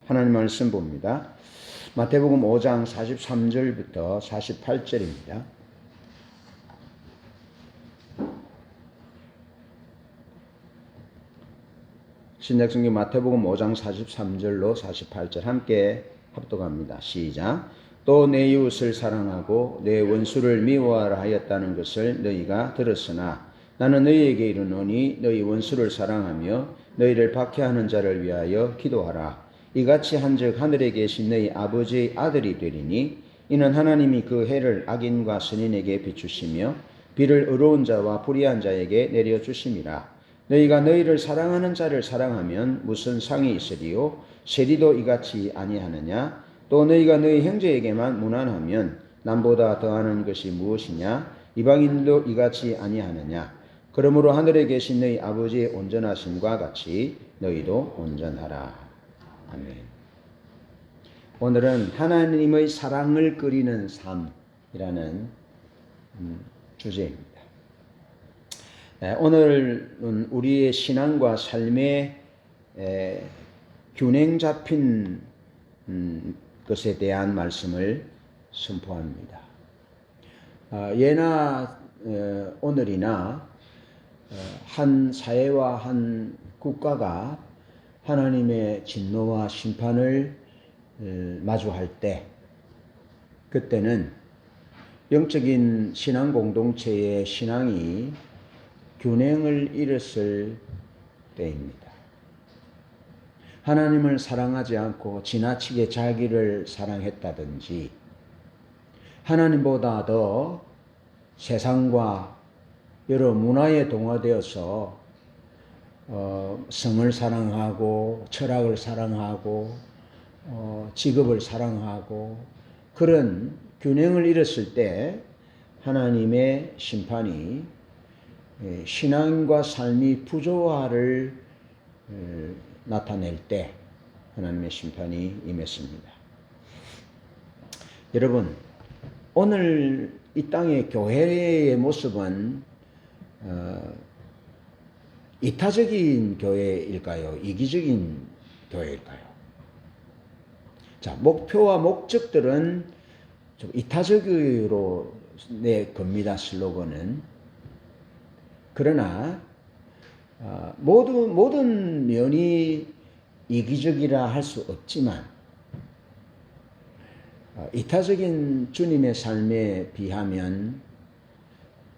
하나님 말씀 봅니다. 마태복음 5장 43절부터 48절입니다. 신약성경 마태복음 5장 43절로 48절 함께 합독합니다. 시작. 또 내 이웃을 사랑하고 내 원수를 미워하라 하였다는 것을 너희가 들었으나 나는 너희에게 이르노니 너희 원수를 사랑하며 너희를 박해하는 자를 위하여 기도하라. 이같이 한즉 하늘에 계신 너희 아버지의 아들이 되리니 이는 하나님이 그 해를 악인과 선인에게 비추시며 비를 의로운 자와 불의한 자에게 내려주심이라. 너희가 너희를 사랑하는 자를 사랑하면 무슨 상이 있으리요? 세리도 이같이 아니하느냐? 또 너희가 너희 형제에게만 무난하면 남보다 더하는 것이 무엇이냐? 이방인도 이같이 아니하느냐? 그러므로 하늘에 계신 너희 아버지의 온전하심과 같이 너희도 온전하라. 아멘. 오늘은 하나님의 사랑을 끓이는 삶이라는 주제입니다. 오늘은 우리의 신앙과 삶의 균형 잡힌 것에 대한 말씀을 선포합니다. 예나 오늘이나 한 사회와 한 국가가 하나님의 진노와 심판을 마주할 때, 그때는 영적인 신앙 공동체의 신앙이 균형을 잃었을 때입니다. 하나님을 사랑하지 않고 지나치게 자기를 사랑했다든지, 하나님보다 더 세상과 여러 문화에 동화되어서 성을 사랑하고 철학을 사랑하고 직업을 사랑하고 그런 균형을 잃었을 때 하나님의 심판이 신앙과 삶이 부조화를 나타낼 때 하나님의 심판이 임했습니다. 여러분, 오늘 이 땅의 교회의 모습은 이타적인 교회일까요? 이기적인 교회일까요? 자, 목표와 목적들은 좀 이타적으로 겁니다, 슬로건은. 그러나 모든 면이 이기적이라 할 수 없지만 이타적인 주님의 삶에 비하면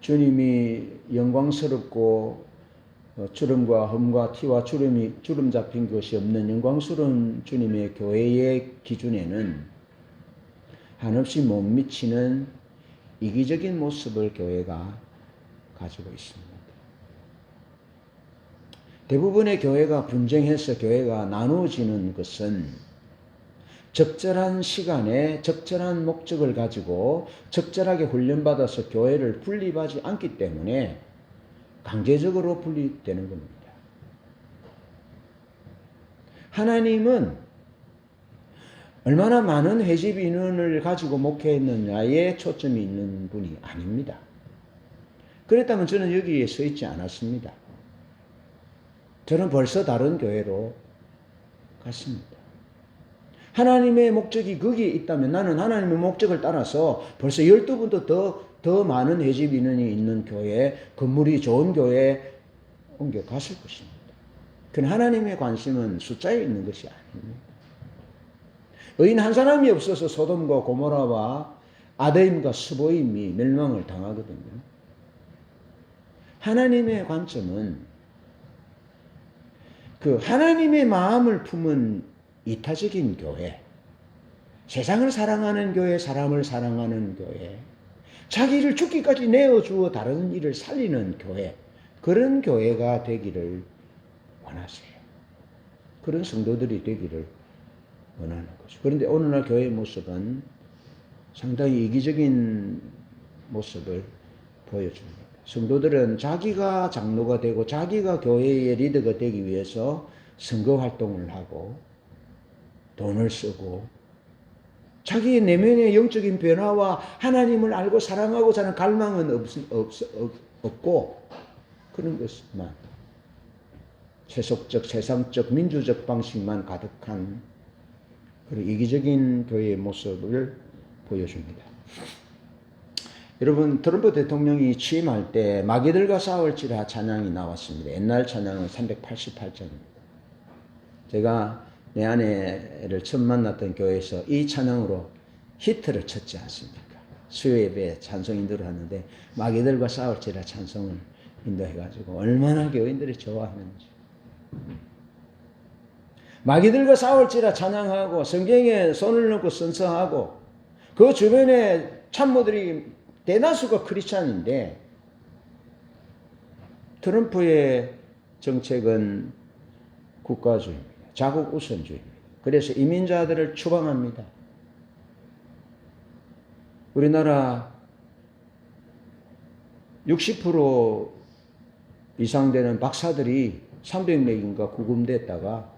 주님이 영광스럽고 주름과 흠과 티와 주름 잡힌 것이 없는 영광스러운 주님의 교회의 기준에는 한없이 못 미치는 이기적인 모습을 교회가 가지고 있습니다. 대부분의 교회가 분쟁해서 교회가 나누어지는 것은 적절한 시간에 적절한 목적을 가지고 적절하게 훈련받아서 교회를 분립하지 않기 때문에 강제적으로 분립되는 겁니다. 하나님은 얼마나 많은 회집 인원을 가지고 목회했느냐에 초점이 있는 분이 아닙니다. 그랬다면 저는 여기에 서 있지 않았습니다. 저는 벌써 다른 교회로 갔습니다. 하나님의 목적이 거기에 있다면 나는 하나님의 목적을 따라서 벌써 12분도 더 많은 회집 인원이 있는 교회, 건물이 좋은 교회에 옮겨갔을 것입니다. 그러나 하나님의 관심은 숫자에 있는 것이 아닙니다. 의인 한 사람이 없어서 소돔과 고모라와 아드임과 스보임이 멸망을 당하거든요. 하나님의 관점은 그 하나님의 마음을 품은 이타적인 교회, 세상을 사랑하는 교회, 사람을 사랑하는 교회, 자기를 죽기까지 내어주어 다른 일을 살리는 교회, 그런 교회가 되기를 원하세요. 그런 성도들이 되기를 원하는 거죠. 그런데 오늘날 교회의 모습은 상당히 이기적인 모습을 보여줍니다. 성도들은 자기가 장로가 되고 자기가 교회의 리더가 되기 위해서 선거 활동을 하고 돈을 쓰고 자기의 내면의 영적인 변화와 하나님을 알고 사랑하고자 하는 갈망은 없고 그런 것만 세속적, 세상적, 민주적 방식만 가득한 그리고 이기적인 교회의 모습을 보여줍니다. 여러분, 트럼프 대통령이 취임할 때 마귀들과 싸울지라 찬양이 나왔습니다. 옛날 찬양은 388장입니다. 제가 내 아내를 처음 만났던 교회에서 이 찬양으로 히트를 쳤지 않습니까? 수요 예배에 찬송 인도를 하는데 마귀들과 싸울지라 찬송을 인도해가지고 얼마나 교인들이 좋아하는지. 마귀들과 싸울지라 찬양하고 성경에 손을 넣고 선서하고 그 주변에 참모들이 대다수가 크리스찬인데 트럼프의 정책은 국가주의입니다. 자국 우선주의입니다. 그래서 이민자들을 추방합니다. 우리나라 60% 이상 되는 박사들이 300명인가 구금됐다가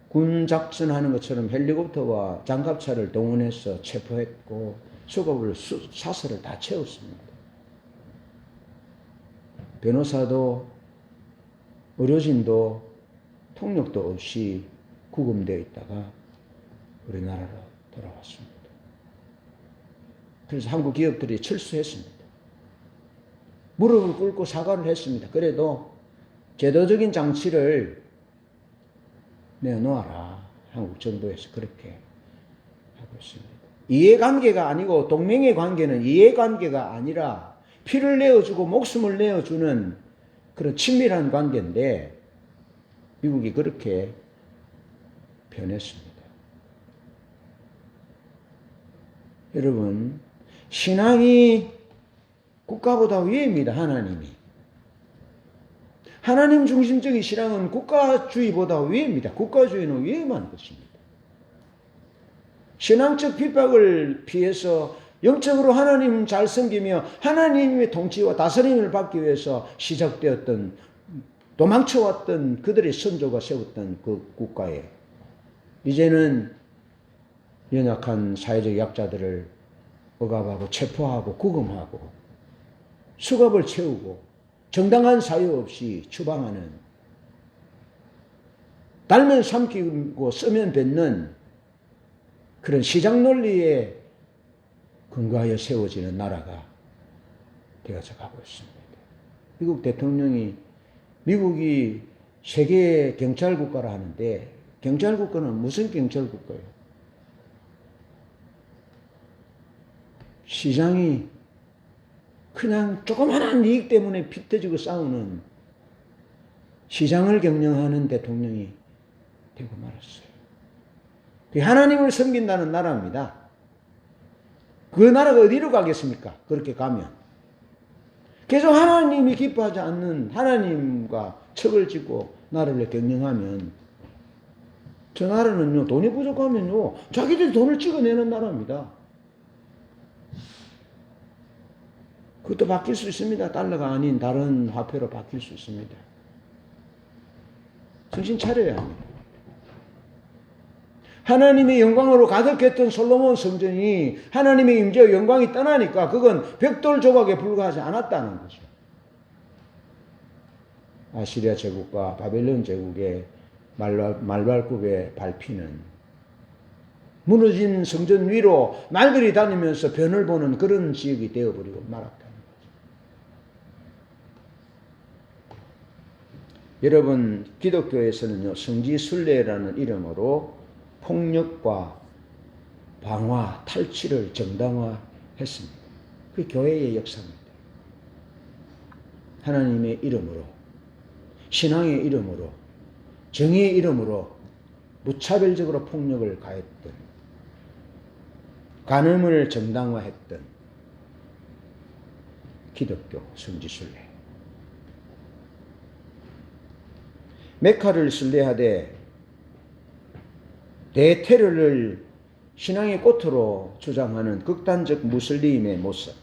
군 작전하는 것처럼 헬리콥터와 장갑차를 동원해서 체포했고 수갑을 사설을 다 채웠습니다. 변호사도 의료진도 통역도 없이 구금되어 있다가 우리나라로 돌아왔습니다. 그래서 한국 기업들이 철수했습니다. 무릎을 꿇고 사과를 했습니다. 그래도 제도적인 장치를 내놓아라. 한국 정부에서 그렇게 하고 있습니다. 이해관계가 아니고 동맹의 관계는 이해관계가 아니라 피를 내어주고 목숨을 내어주는 그런 친밀한 관계인데 미국이 그렇게 변했습니다. 여러분, 신앙이 국가보다 위입니다. 하나님이. 하나님 중심적인 신앙은 국가주의보다 위입니다. 국가주의는 위험한 것입니다. 신앙적 핍박을 피해서 영적으로 하나님 잘 섬기며 하나님의 통치와 다스림을 받기 위해서 시작되었던 도망쳐왔던 그들의 선조가 세웠던 그 국가에 이제는 연약한 사회적 약자들을 억압하고 체포하고 구금하고 수갑을 채우고 정당한 사유 없이 추방하는 달면 삼키고 쓰면 뱉는 그런 시장 논리에 근거하여 세워지는 나라가 되어서 가고 있습니다. 미국 대통령이 미국이 세계 경찰 국가라 하는데 경찰 국가는 무슨 경찰 국가예요? 시장이 그냥 조그마한 이익 때문에 피 터지고 싸우는 시장을 경영하는 대통령이 되고 말았어요. 하나님을 섬긴다는 나라입니다. 그 나라가 어디로 가겠습니까? 그렇게 가면. 계속 하나님이 기뻐하지 않는 하나님과 척을 짓고 나라를 경영하면 저 나라는요, 돈이 부족하면요, 자기들이 돈을 찍어내는 나라입니다. 그것도 바뀔 수 있습니다. 달러가 아닌 다른 화폐로 바뀔 수 있습니다. 정신 차려야 합니다. 하나님의 영광으로 가득했던 솔로몬 성전이 하나님의 임재와 영광이 떠나니까 그건 벽돌 조각에 불과하지 않았다는 거죠. 아시리아 제국과 바벨론 제국의 말발굽에 밟히는 무너진 성전 위로 말들이 다니면서 변을 보는 그런 지역이 되어버리고 말았다는 거죠. 여러분, 기독교에서는요, 성지순례라는 이름으로 폭력과 방화, 탈취를 정당화했습니다. 그게 교회의 역사입니다. 하나님의 이름으로, 신앙의 이름으로, 정의의 이름으로 무차별적으로 폭력을 가했던, 간음을 정당화했던 기독교 성지순례. 메카를 순례하되 대테러를 신앙의 꽃으로 주장하는 극단적 무슬림의 모습.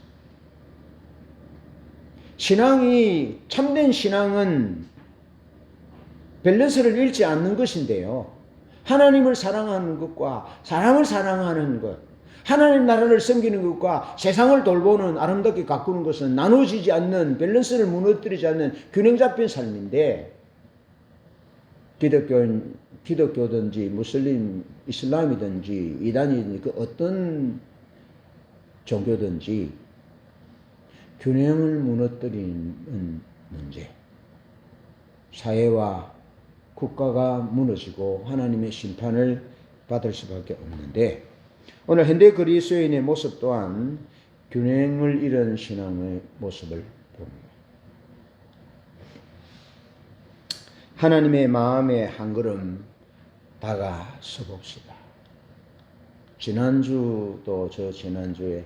신앙이, 참된 신앙은 밸런스를 잃지 않는 것인데요. 하나님을 사랑하는 것과 사람을 사랑하는 것, 하나님 나라를 섬기는 것과 세상을 돌보는 아름답게 가꾸는 것은 나누어지지 않는, 밸런스를 무너뜨리지 않는 균형 잡힌 삶인데 기독교든지 무슬림, 이슬람이든지 이단이든지 그 어떤 종교든지 균형을 무너뜨리는 문제, 사회와 국가가 무너지고 하나님의 심판을 받을 수밖에 없는데, 오늘 현대 그리스도인의 모습 또한 균형을 잃은 신앙의 모습을 봅니다. 하나님의 마음에 한 걸음 다가서 봅시다. 지난주도 저 지난주에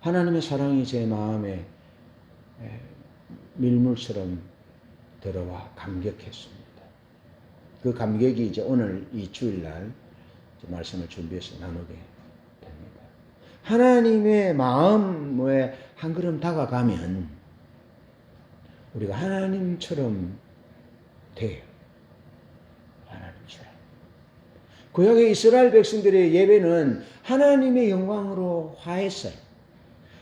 하나님의 사랑이 제 마음에 밀물처럼 들어와 감격했습니다. 그 감격이 이제 오늘 이 주일날 말씀을 준비해서 나누게 됩니다. 하나님의 마음에 한 걸음 다가가면 우리가 하나님처럼 돼요. 하나님처럼. 구약의 이스라엘 백성들의 예배는 하나님의 영광으로 화했어요.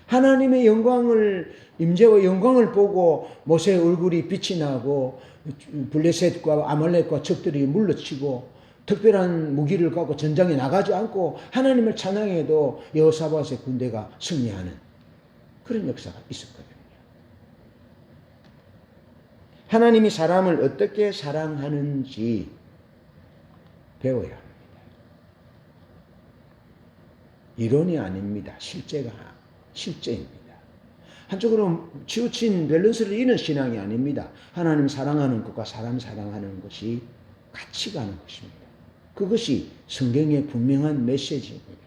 하나님의 영광을, 임재와 영광을 보고 모세의 얼굴이 빛이 나고 블레셋과 아말렉과 적들이 물러치고 특별한 무기를 갖고 전장에 나가지 않고 하나님을 찬양해도 여호사밧의 군대가 승리하는 그런 역사가 있었거든요. 하나님이 사람을 어떻게 사랑하는지 배워야 합니다. 이론이 아닙니다. 실제입니다. 한쪽으로 치우친 밸런스를 잃은 신앙이 아닙니다. 하나님 사랑하는 것과 사람 사랑하는 것이 같이 가는 것입니다. 그것이 성경의 분명한 메시지입니다.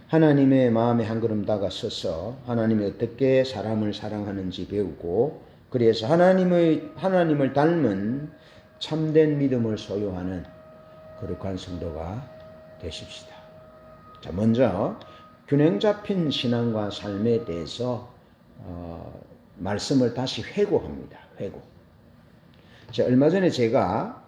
하나님의 마음에 한 걸음 다가서서 하나님이 어떻게 사람을 사랑하는지 배우고, 그래서 하나님을 닮은 참된 믿음을 소유하는 거룩한 성도가 되십시다. 자, 먼저 균형 잡힌 신앙과 삶에 대해서 말씀을 다시 회고합니다. 회고. 자, 얼마 전에 제가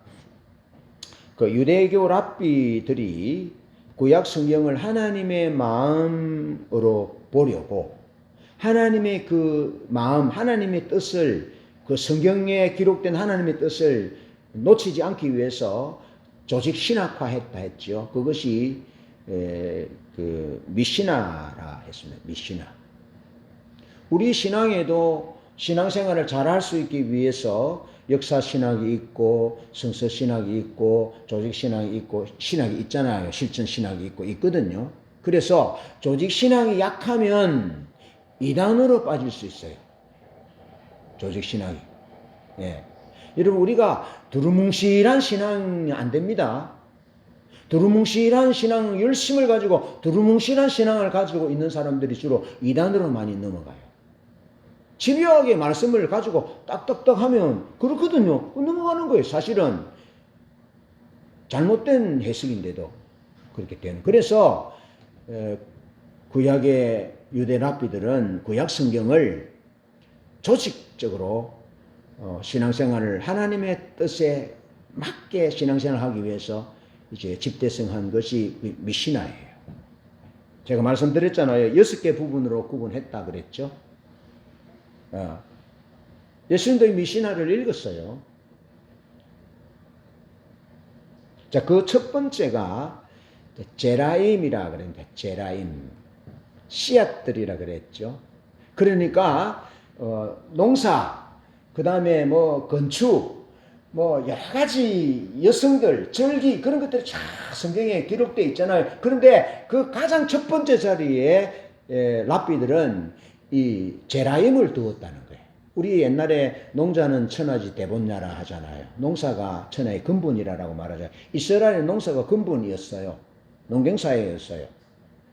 그 유대교 랍비들이 구약 성경을 하나님의 마음으로 보려고 하나님의 그 마음, 하나님의 뜻을, 그 성경에 기록된 하나님의 뜻을 놓치지 않기 위해서 조직 신학화했다 했죠. 그것이 그 미시나라 했습니다. 미시나. 우리 신앙에도 신앙생활을 잘할 수 있기 위해서 역사신학이 있고 성서신학이 있고 조직신학이 있고 신학이 있잖아요. 실천신학이 있거든요. 그래서 조직신학이 약하면 이단으로 빠질 수 있어요. 조직신학이. 예. 여러분, 우리가 두루뭉실한 신앙이 안 됩니다. 두루뭉실한 신앙, 열심을 가지고 두루뭉실한 신앙을 가지고 있는 사람들이 주로 이단으로 많이 넘어가요. 집요하게 말씀을 가지고 딱딱딱 하면 그렇거든요. 넘어가는 거예요. 사실은 잘못된 해석인데도 그렇게 되는. 그래서 구약의 유대 랍비들은 구약 성경을 조직적으로 신앙생활을 하나님의 뜻에 맞게 신앙생활을 하기 위해서 이제 집대성한 것이 미시나예요. 제가 말씀드렸잖아요. 6개 부분으로 구분했다 그랬죠. 예수님도 미시나를 읽었어요. 자, 그 첫 번째가 제라임이라 그랬는데, 제라임. 씨앗들이라 그랬죠. 그러니까, 농사, 그 다음에 뭐, 건축, 뭐, 여러 가지 여성들, 절기, 그런 것들이 다 성경에 기록되어 있잖아요. 그런데 그 가장 첫 번째 자리에 랍비들은 이 제라임을 두었다는 거예요. 우리 옛날에 농자는 천하지 대본야라 하잖아요. 농사가 천하의 근본이라고 말하잖아요. 이스라엘의 농사가 근본이었어요. 농경사회였어요.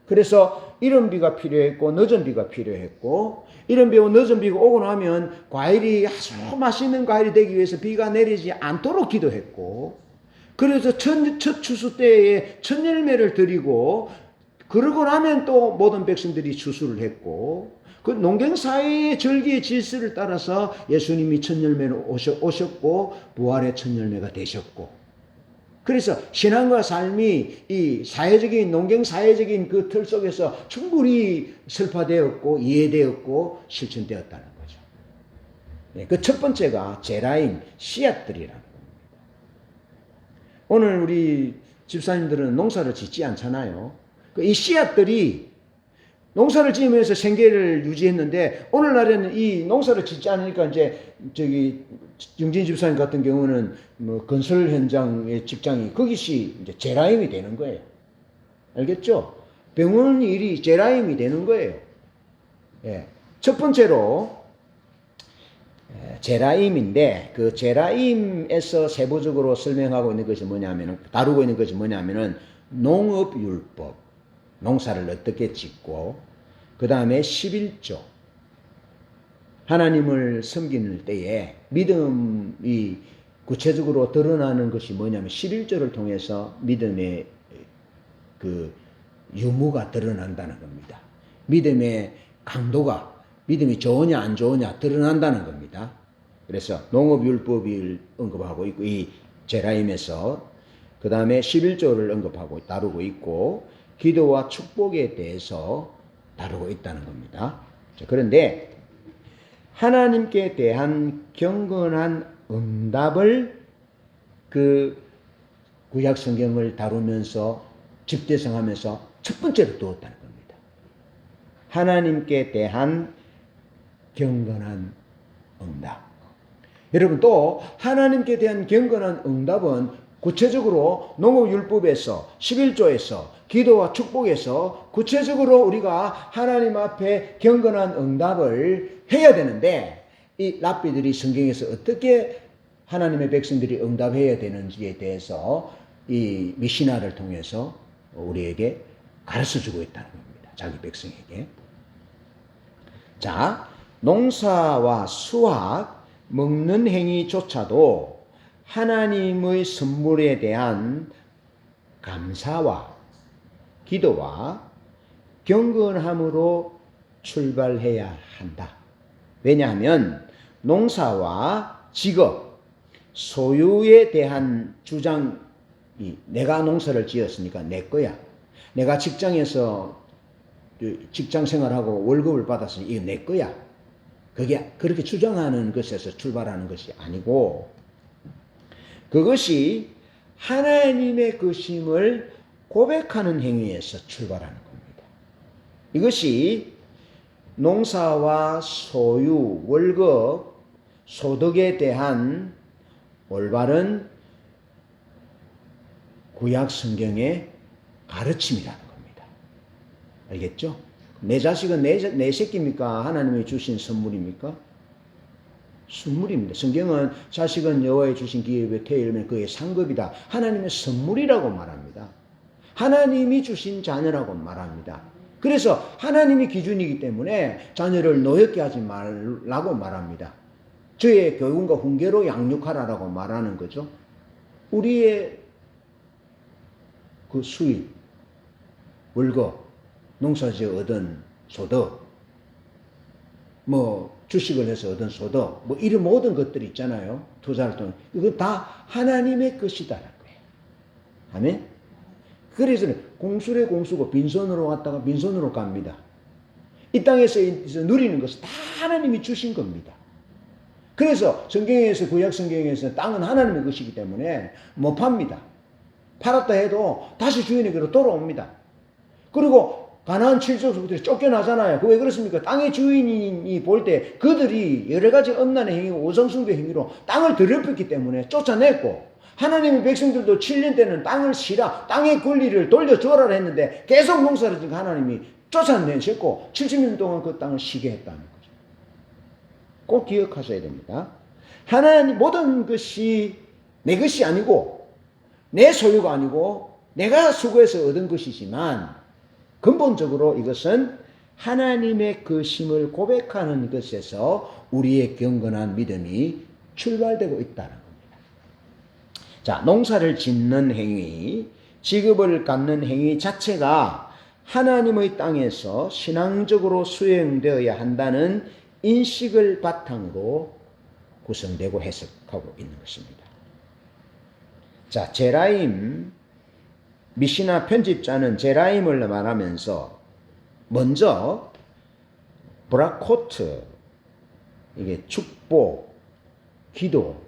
그래서 이른 비가 필요했고 늦은 비가 필요했고, 이른 비고 늦은 비가 오고 나면 과일이 아주 맛있는 과일이 되기 위해서 비가 내리지 않도록 기도했고, 그래서 첫 추수 때에 첫 열매를 드리고, 그러고 나면 또 모든 백성들이 추수를 했고, 그 농경사회의 절기의 질서를 따라서 예수님이 첫 열매로 오셨고 부활의 첫 열매가 되셨고, 그래서 신앙과 삶이 이 사회적인 농경사회적인 그 틀 속에서 충분히 설파되었고 이해되었고 실천되었다는 거죠. 그 첫 번째가 제라임, 씨앗들이라는 겁니다. 오늘 우리 집사님들은 농사를 짓지 않잖아요. 이 씨앗들이 농사를 지으면서 생계를 유지했는데 오늘날에는 이 농사를 짓지 않으니까 이제 저기 영진 집사님 같은 경우는 뭐 건설 현장의 직장이 거기시 이제 제라임이 되는 거예요. 알겠죠? 병원 일이 제라임이 되는 거예요. 예. 첫 번째로 제라임인데 그 제라임에서 세부적으로 설명하고 있는 것이 뭐냐면은 다루고 있는 것이 뭐냐면은 농업율법, 농사를 어떻게 짓고 그 다음에 11조, 하나님을 섬기는 때에 믿음이 구체적으로 드러나는 것이 뭐냐면 11조를 통해서 믿음의 그 유무가 드러난다는 겁니다. 믿음의 강도가, 믿음이 좋으냐 안 좋으냐 드러난다는 겁니다. 그래서 농업율법을 언급하고 있고 이 제라임에서 그 다음에 11조를 언급하고 다루고 있고 기도와 축복에 대해서 다루고 있다는 겁니다. 그런데 하나님께 대한 경건한 응답을 그 구약 성경을 다루면서 집대성하면서 첫 번째로 두었다는 겁니다. 하나님께 대한 경건한 응답. 여러분 또 하나님께 대한 경건한 응답은 구체적으로 농업율법에서 11조에서 기도와 축복에서 구체적으로 우리가 하나님 앞에 경건한 응답을 해야 되는데 이 랍비들이 성경에서 어떻게 하나님의 백성들이 응답해야 되는지에 대해서 이 미시나를 통해서 우리에게 가르쳐주고 있다는 겁니다. 자기 백성에게. 자, 농사와 수확, 먹는 행위조차도 하나님의 선물에 대한 감사와 기도와 경건함으로 출발해야 한다. 왜냐하면 농사와 직업, 소유에 대한 주장이 내가 농사를 지었으니까 내 거야. 내가 직장에서 직장 생활하고 월급을 받았으니 이거 내 거야. 그게 그렇게 주장하는 것에서 출발하는 것이 아니고 그것이 하나님의 것임을 고백하는 행위에서 출발하는 겁니다. 이것이 농사와 소유, 월급, 소득에 대한 올바른 구약 성경의 가르침이라는 겁니다. 알겠죠? 내 자식은 내 새끼입니까? 하나님이 주신 선물입니까? 선물입니다. 성경은 자식은 여호와의 주신 기업의 태일면 그의 상급이다. 하나님의 선물이라고 말합니다. 하나님이 주신 자녀라고 말합니다. 그래서 하나님이 기준이기 때문에 자녀를 노엽게 하지 말라고 말합니다. 저의 교훈과 훈계로 양육하라라고 말하는 거죠. 우리의 그 수입, 월급, 농사지어 얻은 소득, 뭐 주식을 해서 얻은 소득, 뭐 이런 모든 것들이 있잖아요. 투자를 통해. 이거 다 하나님의 것이다라는 거예요. 아멘? 그래서 공수래 공수고 빈손으로 왔다가 빈손으로 갑니다. 이 땅에서 누리는 것은 다 하나님이 주신 겁니다. 그래서 성경에서 구약 성경에서 땅은 하나님의 것이기 때문에 못 팝니다. 팔았다 해도 다시 주인에게로 돌아옵니다. 그리고 가나안 7족속들이 쫓겨나잖아요. 왜 그렇습니까? 땅의 주인이 볼 때 그들이 여러 가지 엄난의 행위와 오성숭배 행위로 땅을 더럽혔기 때문에 쫓아냈고 하나님의 백성들도 7년 때는 땅을 쉬라, 땅의 권리를 돌려줘라 했는데 계속 농사를 지니까 하나님이 쫓아내셨고 70년 동안 그 땅을 쉬게 했다는 거죠. 꼭 기억하셔야 됩니다. 하나님 모든 것이 내 것이 아니고 내 소유가 아니고 내가 수고해서 얻은 것이지만 근본적으로 이것은 하나님의 것임을 고백하는 것에서 우리의 경건한 믿음이 출발되고 있다는 겁니다. 자, 농사를 짓는 행위, 직업을 갖는 행위 자체가 하나님의 땅에서 신앙적으로 수행되어야 한다는 인식을 바탕으로 구성되고 해석하고 있는 것입니다. 자, 제라임, 미시나 편집자는 제라임을 말하면서 먼저 브라코트, 이게 축복, 기도,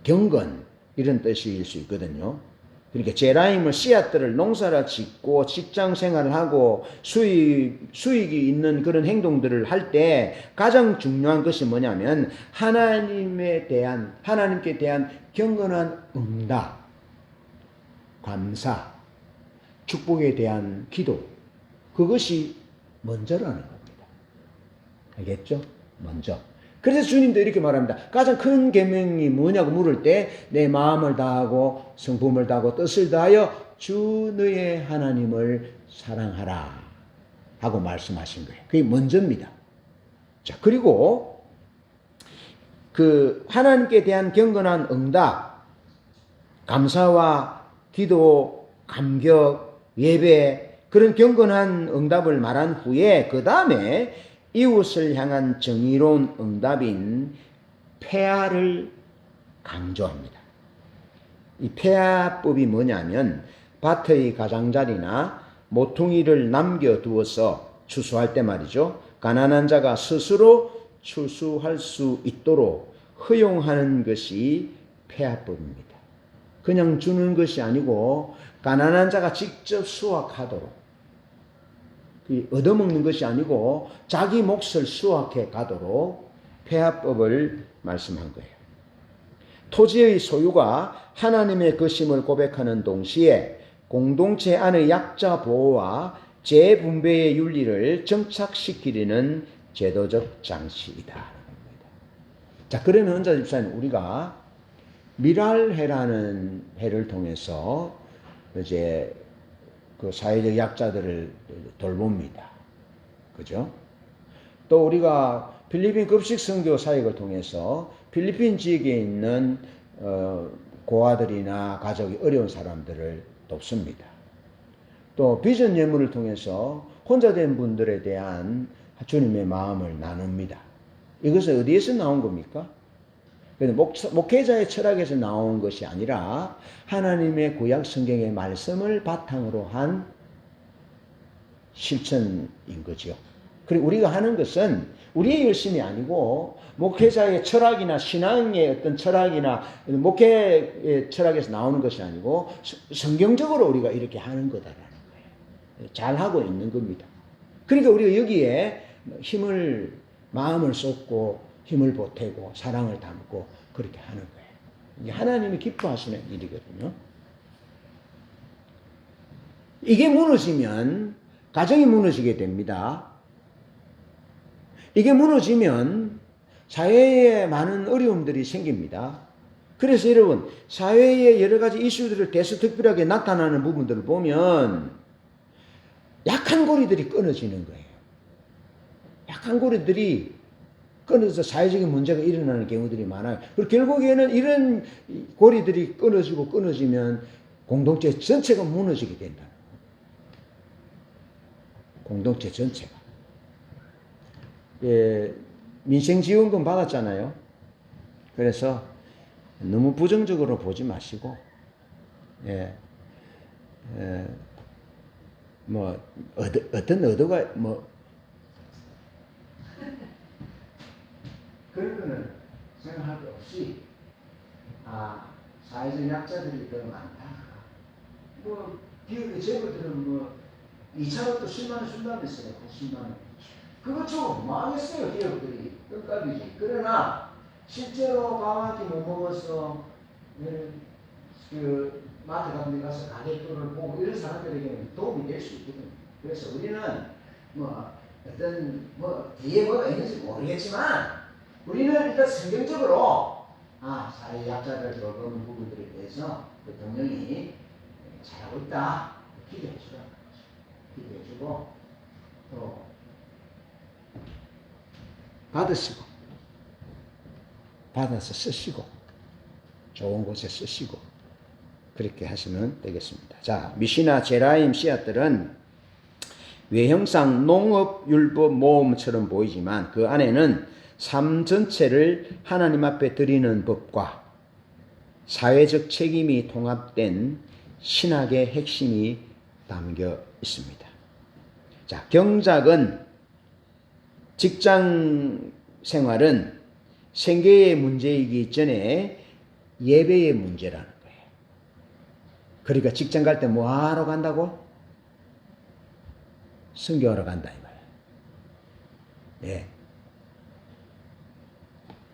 경건 이런 뜻일 수 있거든요. 그러니까 제라임을 씨앗들을 농사를 짓고 직장 생활을 하고 수익이 있는 그런 행동들을 할 때 가장 중요한 것이 뭐냐면 하나님께 대한 경건한 응답, 감사, 축복에 대한 기도, 그것이 먼저라는 겁니다. 알겠죠? 먼저. 그래서 주님도 이렇게 말합니다. 가장 큰 계명이 뭐냐고 물을 때 내 마음을 다하고 성품을 다하고 뜻을 다하여 주 너의 하나님을 사랑하라 하고 말씀하신 거예요. 그게 먼저입니다. 자, 그리고 그 하나님께 대한 경건한 응답, 감사와 기도, 감격, 예배, 그런 경건한 응답을 말한 후에 그 다음에 이웃을 향한 정의로운 응답인 폐하를 강조합니다. 이 폐하법이 뭐냐면 밭의 가장자리나 모퉁이를 남겨두어서 추수할 때 말이죠. 가난한 자가 스스로 추수할 수 있도록 허용하는 것이 폐하법입니다. 그냥 주는 것이 아니고 가난한 자가 직접 수확하도록, 얻어먹는 것이 아니고 자기 몫을 수확해 가도록 폐하법을 말씀한 거예요. 토지의 소유가 하나님의 것임을 고백하는 동시에 공동체 안의 약자 보호와 재분배의 윤리를 정착시키려는 제도적 장치이다. 자, 그러면 은자 집사님, 우리가 미랄해라는 해를 통해서 이제 그 사회적 약자들을 돌봅니다. 그죠? 또 우리가 필리핀 급식 선교 사역을 통해서 필리핀 지역에 있는 고아들이나 가족이 어려운 사람들을 돕습니다. 또 비전 예물을 통해서 혼자 된 분들에 대한 주님의 마음을 나눕니다. 이것은 어디에서 나온 겁니까? 목회자의 철학에서 나온 것이 아니라 하나님의 구약 성경의 말씀을 바탕으로 한 실천인 거죠. 그리고 우리가 하는 것은 우리의 열심이 아니고 목회자의 철학이나 신앙의 어떤 철학이나 목회의 철학에서 나오는 것이 아니고 성경적으로 우리가 이렇게 하는 거다라는 거예요. 잘하고 있는 겁니다. 그러니까 우리가 여기에 마음을 쏟고 힘을 보태고 사랑을 담고 그렇게 하는 거예요. 이게 하나님이 기뻐하시는 일이거든요. 이게 무너지면 가정이 무너지게 됩니다. 이게 무너지면 사회에 많은 어려움들이 생깁니다. 그래서 여러분, 사회의 여러 가지 이슈들을 대수특별하게 나타나는 부분들을 보면 약한 고리들이 끊어지는 거예요. 약한 고리들이 끊어서 사회적인 문제가 일어나는 경우들이 많아요. 그리고 결국에는 이런 고리들이 끊어지면 공동체 전체가 무너지게 된다는 거예요. 공동체 전체가. 예, 민생지원금 받았잖아요. 그래서 너무 부정적으로 보지 마시고, 어떤 의도가 그런 거는 생각할 게 없이, 사회적 약자들이 더 많다. 기업의 재벌들은 2차로도 10만원 준다면서요. 10만원. 그거 좀 망했어요, 기업들이. 끝값이지. 그러나, 실제로 방학이 못 먹어서, 마트 같은 데 가서 가게표를 보고 이런 사람들에게는 도움이 될 수 있거든요. 그래서 우리는 뒤에 뭐가 있는지 모르겠지만, 우리는 일단 성경적으로 사회 약자들 돌보는 부분들에 대해서 대통령이 잘하고 있다 기대해 주라. 기대해 주고 또 받아서 쓰시고 좋은 곳에 쓰시고 그렇게 하시면 되겠습니다. 자, 미시나 제라임 씨앗들은 외형상 농업율법 모험처럼 보이지만 그 안에는 삶 전체를 하나님 앞에 드리는 법과 사회적 책임이 통합된 신학의 핵심이 담겨 있습니다. 자, 경작은 직장 생활은 생계의 문제이기 전에 예배의 문제라는 거예요. 그러니까 직장 갈 때 뭐 하러 간다고? 선교하러 간다 이 말이에요. 예.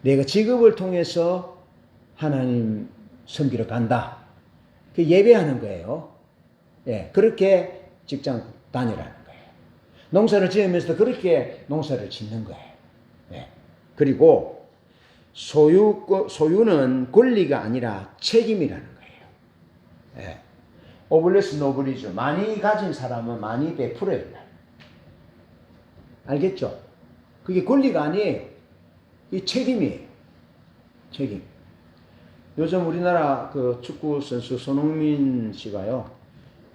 내가 직업을 통해서 하나님 섬기러 간다. 그 예배하는 거예요. 예. 그렇게 직장 다니라는 거예요. 농사를 지으면서도 그렇게 농사를 짓는 거예요. 예. 그리고 소유는 권리가 아니라 책임이라는 거예요. 예. 오블레스 노블이죠. 많이 가진 사람은 많이 베풀어야 돼. 알겠죠? 그게 권리가 아니에요. 이 책임이에요. 책임. 요즘 우리나라 그 축구 선수 손흥민 씨가요,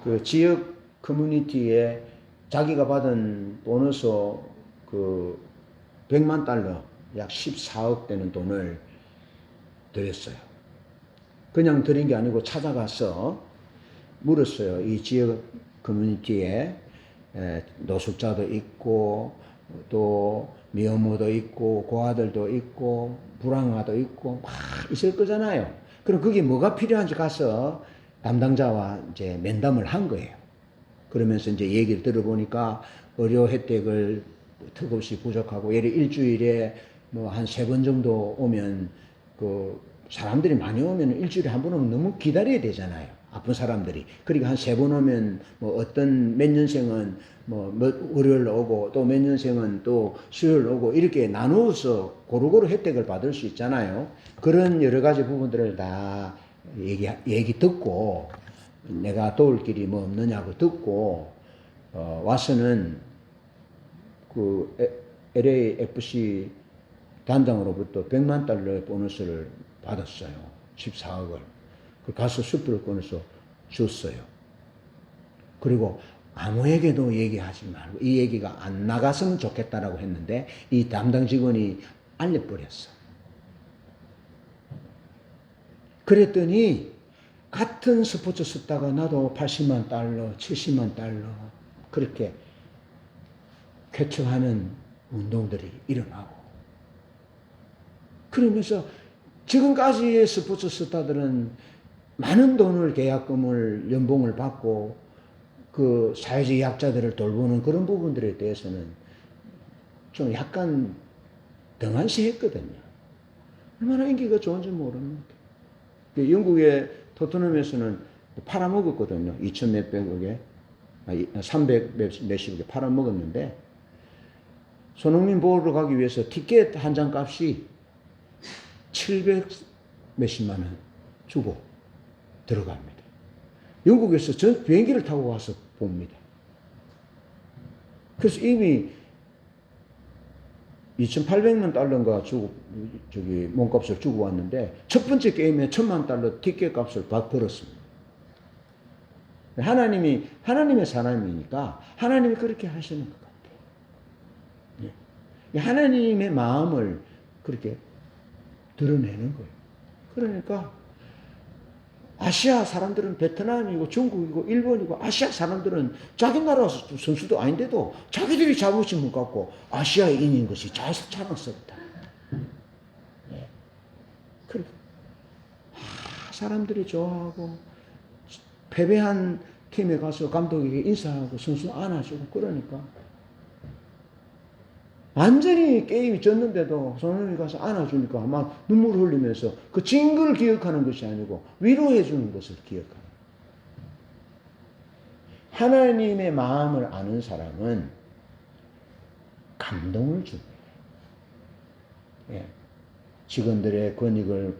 그 지역 커뮤니티에 자기가 받은 보너스 그 100만 달러, 약 14억 되는 돈을 드렸어요. 그냥 드린 게 아니고 찾아가서 물었어요. 이 지역 커뮤니티에 노숙자도 있고 또 미혼모도 있고 고아들도 있고 불황아도 있고 막 있을 거잖아요. 그럼 그게 뭐가 필요한지 가서 담당자와 이제 면담을 한 거예요. 그러면서 이제 얘기를 들어보니까 의료 혜택을 턱없이 부족하고 예를 일주일에 뭐 한 3번 정도 오면 그 사람들이 많이 오면 일주일에 한 번 오면 너무 기다려야 되잖아요. 아픈 사람들이. 그러니까 한 3번 오면 뭐 어떤 몇 년생은 뭐 월요일 오고 또 몇 년생은 또 수요일 오고 이렇게 나누어서 고루고루 혜택을 받을 수 있잖아요. 그런 여러 가지 부분들을 다 얘기 듣고 내가 도울 길이 뭐 없느냐고 듣고 와서는 그 LAFC 단장으로부터 100만 달러의 보너스를 받았어요. 14억을. 가서 숯불을 꺼내서 줬어요. 그리고 아무에게도 얘기하지 말고 이 얘기가 안 나갔으면 좋겠다라고 했는데 이 담당 직원이 알려버렸어. 그랬더니 같은 스포츠 쓰다가 나도 80만 달러, 70만 달러 그렇게 쾌척하는 운동들이 일어나고 그러면서 지금까지의 스포츠 스타들은 많은 돈을 계약금을 연봉을 받고 그 사회적 약자들을 돌보는 그런 부분들에 대해서는 좀 약간 등한시했거든요. 얼마나 인기가 좋은지 모릅니다. 영국의 토트넘에서는 팔아먹었거든요. 2천 몇백억에 300 몇십억에 팔아먹었는데 손흥민 보러 가기 위해서 티켓 한 장 값이 700 몇십만 원 주고 들어갑니다. 영국에서 전 비행기를 타고 와서 봅니다. 그래서 이미 2,800만 달러인가 주고, 몸값을 주고 왔는데, 첫 번째 게임에 1,000만 달러 티켓 값을 벌었습니다. 하나님의 사람이니까, 하나님이 그렇게 하시는 것 같아요. 예. 하나님의 마음을 그렇게 드러내는 거예요. 그러니까, 아시아 사람들은 베트남이고 중국이고 일본이고 아시아 사람들은 자기 나라 선수도 아닌데도 자기들이 자부심을 갖고 아시아인인 것이 자랑스럽다. 네. 그래. 사람들이 좋아하고 패배한 팀에 가서 감독에게 인사하고 선수 안아주고 그러니까 완전히 게임이 졌는데도 손흥민이 가서 안아주니까 아마 눈물을 흘리면서 그 진 걸 기억하는 것이 아니고 위로해 주는 것을 기억하는. 하나님의 마음을 아는 사람은 감동을 줍니다. 예. 직원들의 권익을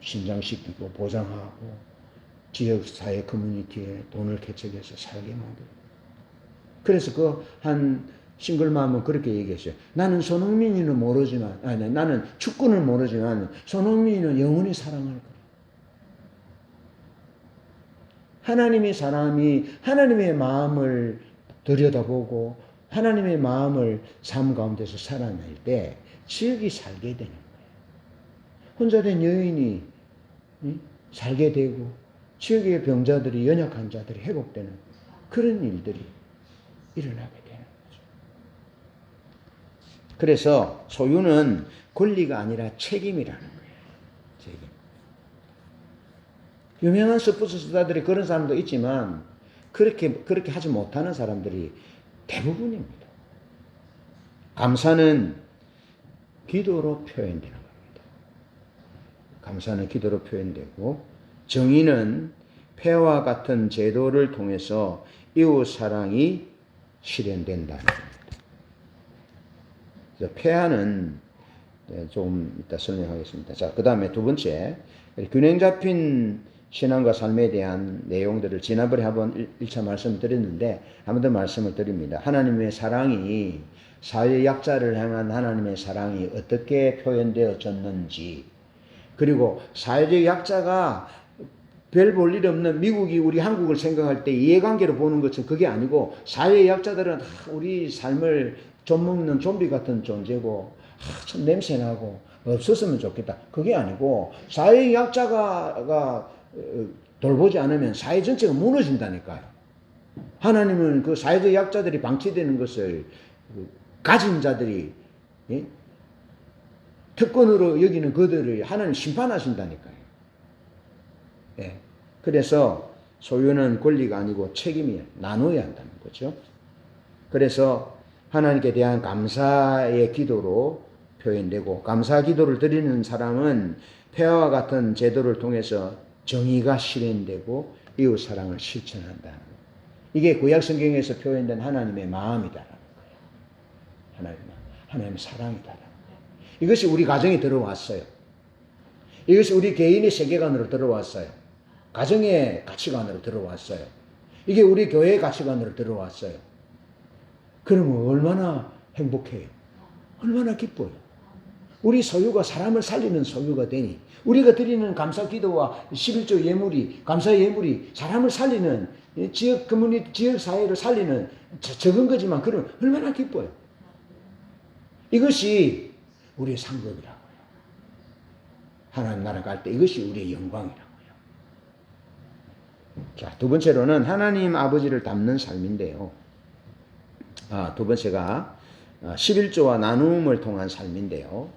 신장시키고 보장하고 지역사회 커뮤니티에 돈을 개척해서 살게 만들고. 그래서 한 싱글맘은 그렇게 얘기했어요. 나는 손흥민이는 모르지만, 나는 축구는 모르지만 손흥민은 영원히 사랑할 거야. 하나님의 사람이 하나님의 마음을 들여다보고 하나님의 마음을 삶 가운데서 살아낼 때 지역이 살게 되는 거예요. 혼자 된 여인이 살게 되고 지역의 병자들이 연약한 자들이 회복되는 그런 일들이 일어나게 됩니다. 그래서 소유는 권리가 아니라 책임이라는 거예요. 책임. 유명한 스포츠 스타들이 그런 사람도 있지만 그렇게 하지 못하는 사람들이 대부분입니다. 감사는 기도로 표현되는 겁니다. 감사는 기도로 표현되고 정의는 폐와 같은 제도를 통해서 이웃 사랑이 실현된다는 겁니다. 폐하는 좀 이따 설명하겠습니다. 자, 그 다음에 두 번째, 균형 잡힌 신앙과 삶에 대한 내용들을 지난번에 한번 1차 말씀을 드렸는데 한 번 더 말씀을 드립니다. 하나님의 사랑이 사회 약자를 향한 하나님의 사랑이 어떻게 표현되어졌는지, 그리고 사회적 약자가 별 볼 일 없는 미국이 우리 한국을 생각할 때 이해관계로 보는 것은 그게 아니고 사회 약자들은 우리 삶을 좀먹는 좀비 같은 존재고 참 냄새나고 없었으면 좋겠다. 그게 아니고 사회 약자가 돌보지 않으면 사회 전체가 무너진다니까요. 하나님은 그 사회적 약자들이 방치되는 것을 가진 자들이 특권으로 여기는 그들을 하나님 심판하신다니까요. 예. 그래서 소유는 권리가 아니고 책임이 나눠야 한다는 거죠. 그래서 하나님께 대한 감사의 기도로 표현되고 감사 기도를 드리는 사람은 폐하와 같은 제도를 통해서 정의가 실현되고 이웃 사랑을 실천한다는 거예요. 이게 구약 성경에서 표현된 하나님의 마음이다라는 거예요. 하나님의 사랑이다라는 거예요. 이것이 우리 가정에 들어왔어요. 이것이 우리 개인의 세계관으로 들어왔어요. 가정의 가치관으로 들어왔어요. 이게 우리 교회의 가치관으로 들어왔어요. 그러면 얼마나 행복해요. 얼마나 기뻐요. 우리 소유가 사람을 살리는 소유가 되니 우리가 드리는 감사 기도와 11조 예물이 감사 예물이 사람을 살리는 지역 커뮤니티 지역 사회를 살리는 적은 거지만 그럼 얼마나 기뻐요. 이것이 우리의 상급이라고요. 하나님 나라 갈 때 이것이 우리의 영광이라고요. 자, 두 번째로는 하나님 아버지를 닮는 삶인데요. 두 번째가 11조와 나눔을 통한 삶인데요.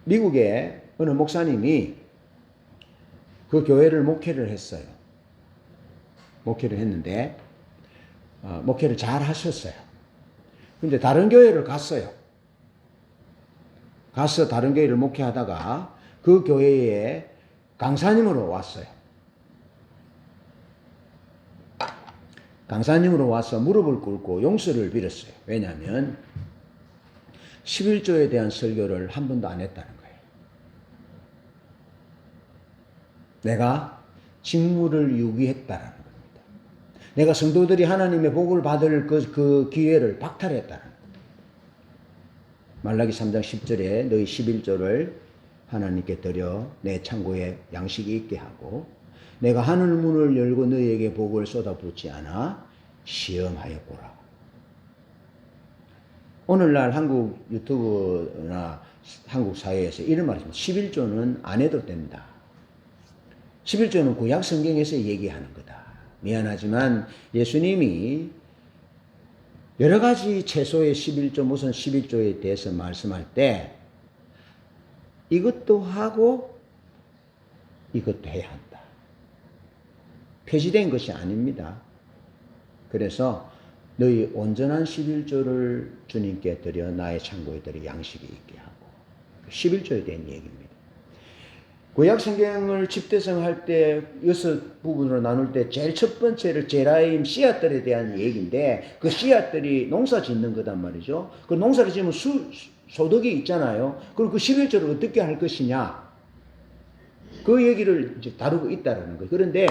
미국의 어느 목사님이 그 교회를 목회를 했어요. 목회를 했는데 목회를 잘 하셨어요. 근데 다른 교회를 갔어요. 가서 다른 교회를 목회하다가 그 교회에 강사님으로 왔어요. 강사님으로 와서 무릎을 꿇고 용서를 빌었어요. 왜냐하면 11조에 대한 설교를 한 번도 안 했다는 거예요. 내가 직무를 유기했다라는 겁니다. 내가 성도들이 하나님의 복을 받을 그 기회를 박탈했다는 겁니다. 말라기 3장 10절에 너희 11조를 하나님께 드려 내 창고에 양식이 있게 하고 내가 하늘 문을 열고 너희에게 복을 쏟아붓지 않아 시험하였구라. 오늘날 한국 유튜브나 한국 사회에서 이런 말이 있습니다. 11조는 안 해도 된다. 11조는 구약 성경에서 얘기하는 거다. 미안하지만 예수님이 여러 가지 채소의 11조 무슨 11조에 대해서 말씀할 때 이것도 하고 이것도 해야 한다. 표시된 것이 아닙니다. 그래서 너희 온전한 11조를 주님께 드려 나의 창고에 드려 양식이 있게 하고 11조에 대한 얘기입니다. 구약 성경을 집대성할 때 6부분으로 나눌 때 제일 첫 번째를 제라임 씨앗들에 대한 얘기인데 그 씨앗들이 농사 짓는 거단 말이죠. 그 농사를 지으면 소득이 있잖아요. 그럼 그 11조를 어떻게 할 것이냐 그 얘기를 이제 다루고 있다라는 거예요. 그런데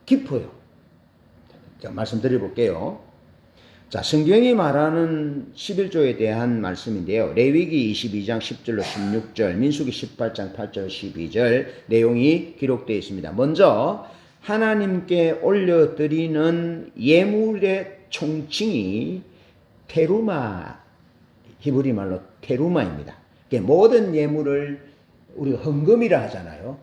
깊어요. 자, 말씀드려 볼게요. 자, 성경이 말하는 11조에 대한 말씀인데요. 레위기 22장 10절로 16절, 민수기 18장 8절 12절 내용이 기록되어 있습니다. 먼저 하나님께 올려드리는 예물의 총칭이 테루마, 히브리 말로 테루마입니다. 모든 예물을 우리가 헌금이라 하잖아요.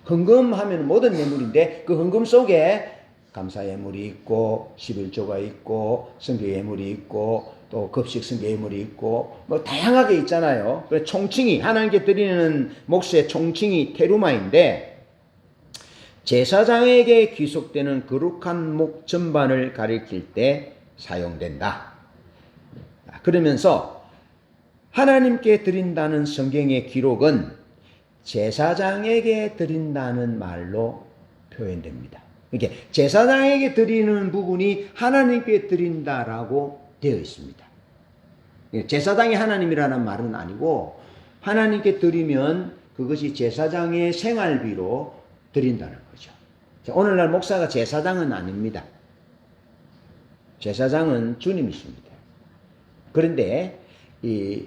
헌금 하면 모든 예물인데 그 헌금 속에 감사 예물이 있고 11조가 있고 성교 예물이 있고 또 급식 성교 예물이 있고 뭐 다양하게 있잖아요. 그래서 총칭이 하나님께 드리는 몫의 총칭이 테루마인데 제사장에게 귀속되는 거룩한 목 전반을 가리킬 때 사용된다. 그러면서 하나님께 드린다는 성경의 기록은 제사장에게 드린다는 말로 표현됩니다. 이게 제사장에게 드리는 부분이 하나님께 드린다라고 되어 있습니다. 제사장이 하나님이라는 말은 아니고 하나님께 드리면 그것이 제사장의 생활비로 드린다는 거죠. 오늘날 목사가 제사장은 아닙니다. 제사장은 주님이십니다. 그런데 이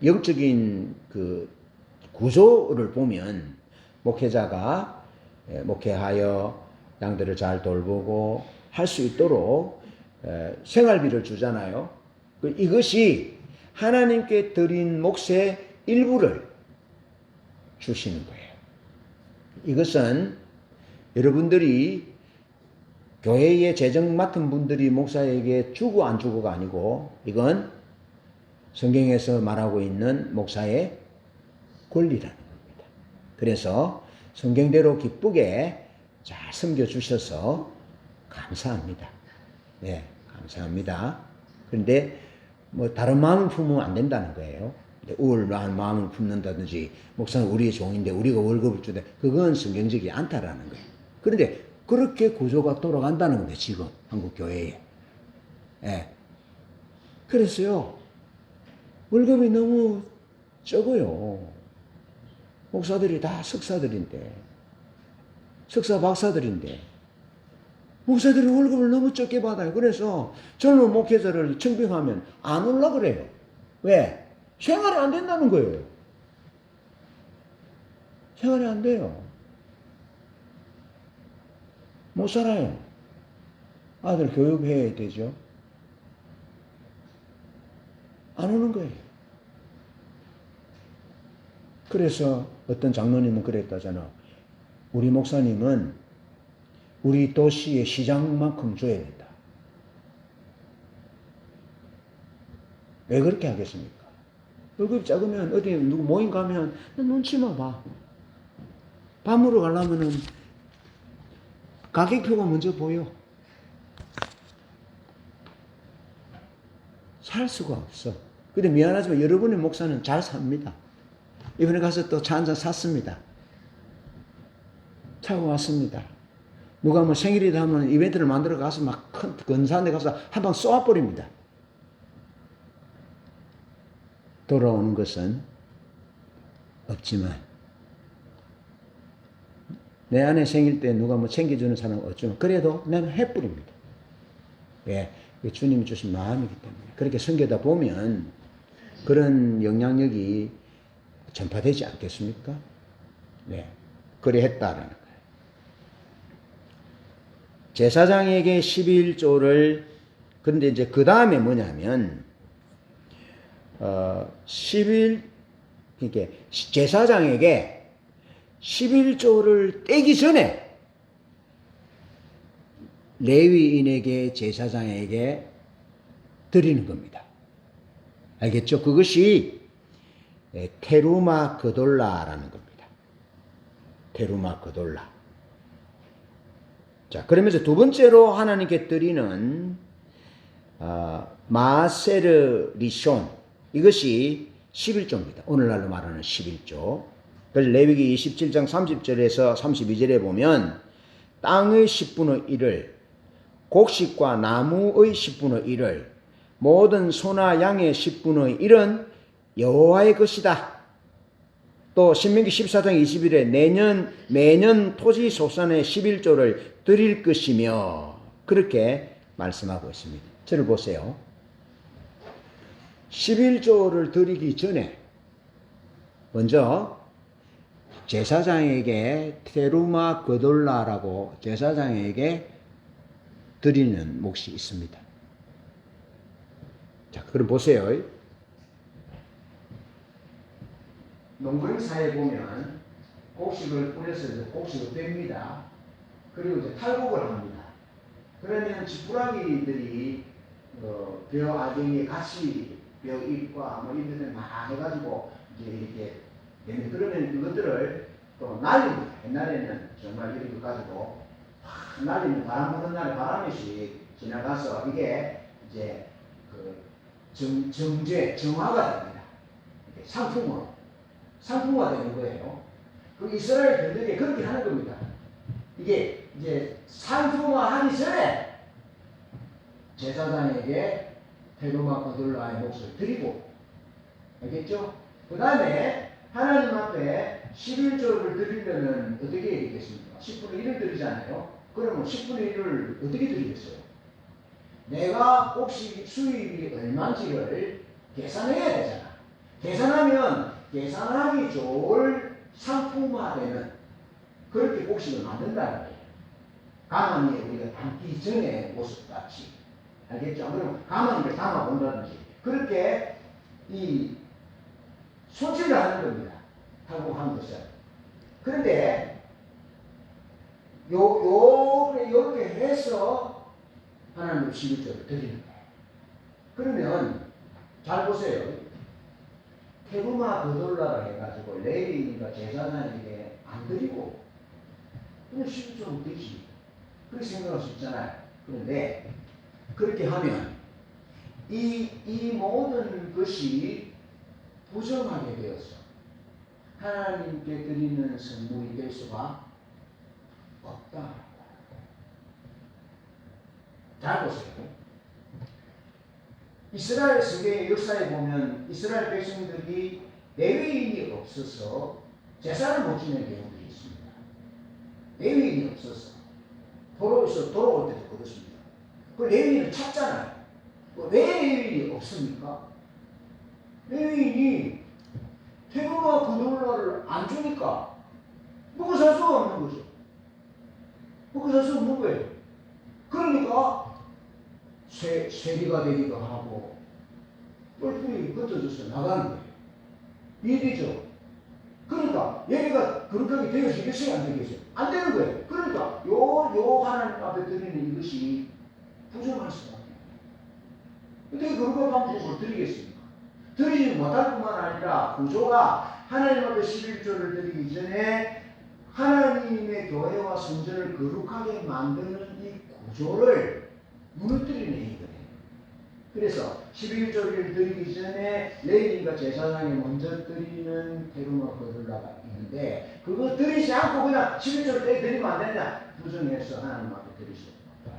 영적인 그 구조를 보면 목회자가 목회하여 양들을 잘 돌보고 할 수 있도록 생활비를 주잖아요. 이것이 하나님께 드린 몫의 일부를 주시는 거예요. 이것은 여러분들이 교회에 재정 맡은 분들이 목사에게 주고 안 주고가 아니고 이건 성경에서 말하고 있는 목사의 권리라는 겁니다. 그래서 성경대로 기쁘게 잘 섬겨주셔서 감사합니다. 네, 감사합니다. 그런데 뭐 다른 마음을 품으면 안 된다는 거예요. 우울한 마음을 품는다든지 목사는 우리의 종인데 우리가 월급을 주되 그건 성경적이지 않다라는 거예요. 그런데 그렇게 구조가 돌아간다는 겁니다. 지금 한국 교회에. 네. 그래서요. 월급이 너무 적어요. 목사들이 다 석사들인데 석사 박사들인데 목사들이 월급을 너무 적게 받아요. 그래서 젊은 목회자를 청빙하면 안 올라 그래요. 왜? 생활이 안 된다는 거예요. 생활이 안 돼요. 못 살아요. 아들 교육해야 되죠. 안 오는 거예요. 그래서 어떤 장로님은 그랬다잖아. 우리 목사님은 우리 도시의 시장만큼 줘야 된다. 왜 그렇게 하겠습니까? 월급이 작으면 어디 누구 모임 가면 눈치만 봐. 밥 먹으러 가려면은 가격표가 먼저 보여. 살 수가 없어. 근데 미안하지만 여러분의 목사는 잘 삽니다. 이번에 가서 또 차 한잔 샀습니다. 차고 왔습니다. 누가 뭐 생일이다 하면 이벤트를 만들어 가서 막 큰 근사한 데 가서 한 방 쏘아버립니다. 돌아오는 것은 없지만 내 아내 생일 때 누가 뭐 챙겨주는 사람은 없지만 그래도 나는 해뿌립니다. 왜? 주님이 주신 마음이기 때문에. 그렇게 섬기다 보면 그런 영향력이 전파되지 않겠습니까? 네. 그래 했다라는 거예요. 제사장에게 11조를 근데 이제 그 다음에 뭐냐면 이게 제사장에게 11조를 떼기 전에 레위인에게 제사장에게 드리는 겁니다. 알겠죠? 그것이 테루마 그돌라라는 겁니다. 테루마 그돌라. 자, 그러면서 두 번째로 하나님께 드리는 마세르 리숀, 이것이 11조입니다. 오늘날로 말하는 11조. 그래서 레위기 27장 30절에서 32절에 보면 땅의 10분의 1을 곡식과 나무의 10분의 1을 모든 소나 양의 10분의 1은 여호와의 것이다. 또 신명기 14장 20일에 매년 토지 소산의 11조를 드릴 것이며 그렇게 말씀하고 있습니다. 저를 보세요. 11조를 드리기 전에 먼저 제사장에게 테루마 그돌라라고 제사장에게 드리는 몫이 있습니다. 자, 그럼 보세요. 농경사에 보면 곡식을 뿌려서 곡식을 뺍니다. 그리고 이제 탈곡을 합니다. 그러면 지푸라기들이 벼 아쟁이 같이 벼 잎과 뭐 이런 데막 해가지고 이제 이렇게 그러면 그것들을 또 날립니다. 옛날에는 정말 이렇게 가지고 확 날리면 바람 부는 날에 바람이 지나가서 이게 이제 그 정화가 됩니다. 상품화 되는 거예요. 그 이스라엘들이 그렇게 하는 겁니다. 이게 이제 상품화하기 전에 제사장에게 테도마 거둘라의 몫을 드리고, 알겠죠? 그 다음에 하나님 앞에 11조를 드리면은 어떻게 되겠습니까? 10분의 1을 드리잖아요. 그러면 10분의 1을 어떻게 드리겠어요? 내가 혹시 수입이 얼마인지를 계산해야 되잖아. 계산하면 계산하기 좋을 상품화되는 그렇게 곡식을 만든다는 거예요. 가만히 우리가 담기 전의 모습같이. 알겠죠? 그럼 가만히를 담아본다든지 그렇게 이 손질을 하는 겁니다. 하고 하는 것은. 그런데 요렇게 해서 하나님 11조를 드리는 거예요. 그러면 잘 보세요. 테루마 그돌라라 해가지고 레위인과 제사장에게 안 드리고 그냥 11조는 되지. 그렇게 생각할 수 있잖아요. 그런데 그렇게 하면 이 모든 것이 부정하게 되어서 하나님께 드리는 선물이 될 수가 없다. 잘 보세요. 이스라엘 성경의 역사에 보면 이스라엘 백성들이 레위인이 없어서 제사를 못 지내는 경우들이 있습니다. 레위인이 없어서 포로에서 돌아올 때도 그렇습니다. 그 레위인을 찾잖아요. 왜 레위인이 없습니까? 레위인이 테도마 그돌라를 안 주니까 먹고 살 수가 없는 거죠. 먹고 살 수 없는 거예요. 그러니까 세리가 되기도 하고 뿔뿔이 흩어져서 나가는 거예요. 이해되죠? 그러니까 얘가 그렇게 되어지겠어요? 안 되겠어요? 안 되는 거예요. 그러니까 요 하나님 앞에 드리는 이것이 부정할 수가 없어요. 어떻게 그런 방법을 드리겠습니까? 드리지 못할 뿐만 아니라 구조가 하나님 앞에 11조를 드리기 전에 하나님의 교회와 성전을 거룩하게 만드는 이 구조를 무너뜨리는 행위거든요. 그래서 11조를 드리기 전에 레위인과 제사장이 먼저 드리는 테루마 거둘라가 있는데 그거 드리지 않고 그냥 11조를 드리면 안 되냐? 부정해서 하나님 앞에 드릴 수 없다.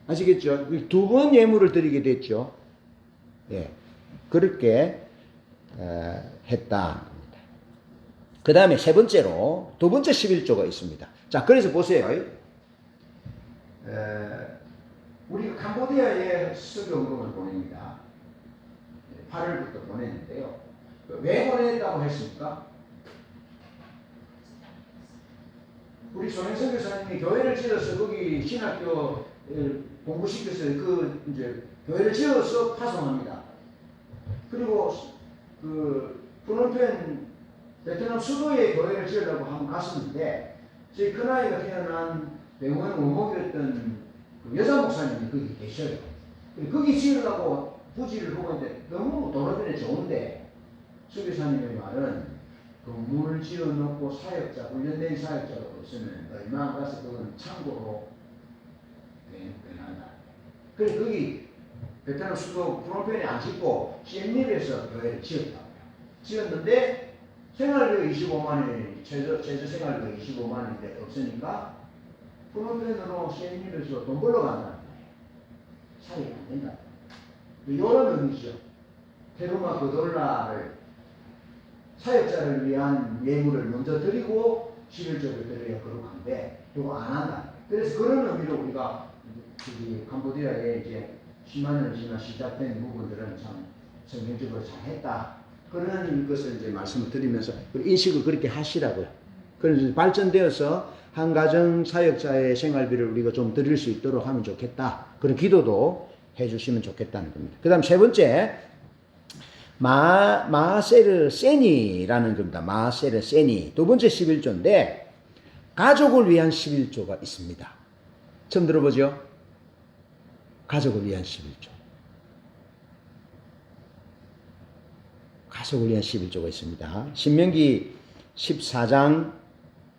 아시겠죠? 두 번 예물을 드리게 됐죠. 예, 그렇게 했다. 그 다음에 세 번째로 두 번째 11조가 있습니다. 자, 그래서 보세요. 우리가 캄보디아에 수교금을 보냅니다. 8월부터 보냈는데요. 왜 보냈다고 했습니까? 우리 손행선 교사님이 교회를 지어서 거기 신학교 공부시켜서 이제 교회를 지어서 파송합니다. 그리고 프놈펜 베트남 수도에 교회를 지으려고 한번 갔었는데 저희 큰아이가 태어난 병원 원목이었던 그 여자 목사님이 거기 계셔요. 거기 지으려고 부지를 보고 있는데 너무 도로변에 좋은데 수교사님의 말은 건물을 지어놓고 사역자, 훈련된 사역자가 없으면 얼마 안 가서 그건 창고로 변한다. 그래서 거기 베트남 수도 프놈펜에 안 짓고 시엠립에서 교회를 지었다고요. 지었는데 생활비 25만 원이 최저 생활비 25만 원인데 없으니까 프놈펜으로 시엠립에서 돈 벌러 간다는 거예요. 사역이 안 된다. 이런 의미죠. 테루마 그돌라를 사역자를 위한 예물을 먼저 드리고 11조를 드려야 거룩한데 이거 안 한다. 그래서 그런 의미로 우리가 캄보디아에 이제 10만 년을 지나 시작된 부분들은 참 성경적으로 잘했다. 그런 것을 이제 말씀을 드리면서 인식을 그렇게 하시라고요. 그래서 발전되어서 한 가정 사역자의 생활비를 우리가 좀 드릴 수 있도록 하면 좋겠다. 그런 기도도 해주시면 좋겠다는 겁니다. 그 다음 세 번째, 마세르 세니라는 겁니다. 마세르 세니. 두 번째 11조인데, 가족을 위한 11조가 있습니다. 처음 들어보죠? 가족을 위한 11조. 가족을 위한 11조가 있습니다. 신명기 14장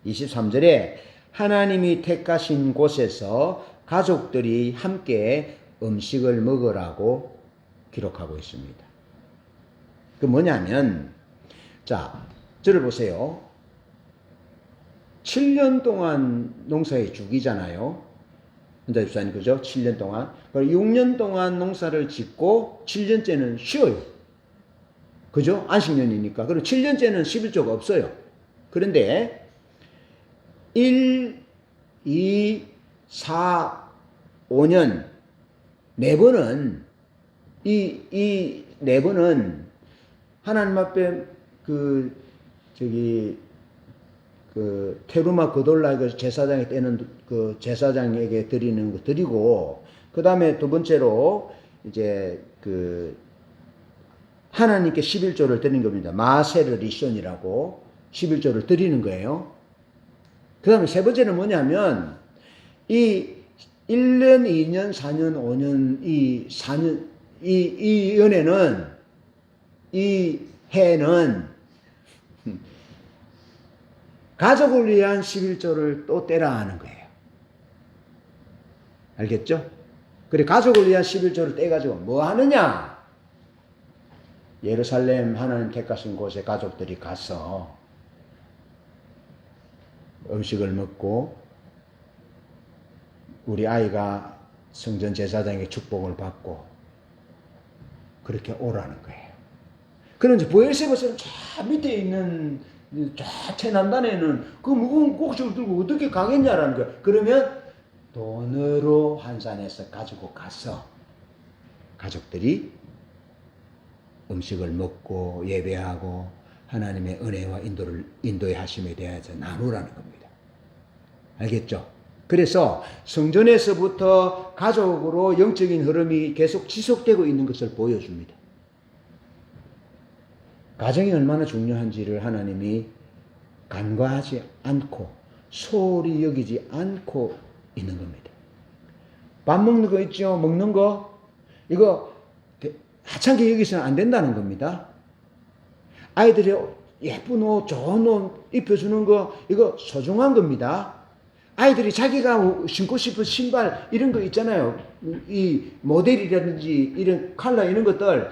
23절에 하나님이 택하신 곳에서 가족들이 함께 음식을 먹으라고 기록하고 있습니다. 그 뭐냐면, 자, 저를 보세요. 7년 동안 농사의 주기잖아요. 혼자 집사님, 그죠? 7년 동안. 그리고 6년 동안 농사를 짓고 7년째는 쉬어요. 그죠? 안식년이니까. 그리고 7년째는 11조가 없어요. 그런데 1, 2, 4, 5년 네 번은 이 네 번은 하나님 앞에 테루마 그돌라 그 제사장에 떼는 그 제사장에게 드리는 거 드리고, 그 다음에 두 번째로 이제 하나님께 11조를 드리는 겁니다. 마세르 리션이라고 11조를 드리는 거예요. 그 다음에 세 번째는 뭐냐면, 이 1년, 2년, 4년, 5년, 이 연애는, 이 해는 가족을 위한 11조를 또 떼라 하는 거예요. 알겠죠? 그래, 가족을 위한 11조를 떼가지고 뭐 하느냐? 예루살렘 하나님 택하신 곳에 가족들이 가서 음식을 먹고 우리 아이가 성전 제사장의 축복을 받고 그렇게 오라는 거예요. 그런데 브엘세바서는 저 밑에 있는 저 최남단에는 그 무거운 꼭지를 들고 어떻게 가겠냐라는 거예요. 그러면 돈으로 환산해서 가지고 가서 가족들이 음식을 먹고 예배하고 하나님의 은혜와 인도의 하심에 대해서 나누라는 겁니다. 알겠죠? 그래서 성전에서부터 가족으로 영적인 흐름이 계속 지속되고 있는 것을 보여줍니다. 가정이 얼마나 중요한지를 하나님이 간과하지 않고 소홀히 여기지 않고 있는 겁니다. 밥 먹는 거 있죠? 먹는 거 이거 하찮게 여기서는 안 된다는 겁니다. 아이들이 예쁜 옷, 좋은 옷 입혀주는 거 이거 소중한 겁니다. 아이들이 자기가 신고 싶은 신발 이런 거 있잖아요. 이 모델이라든지 이런 컬러 이런 것들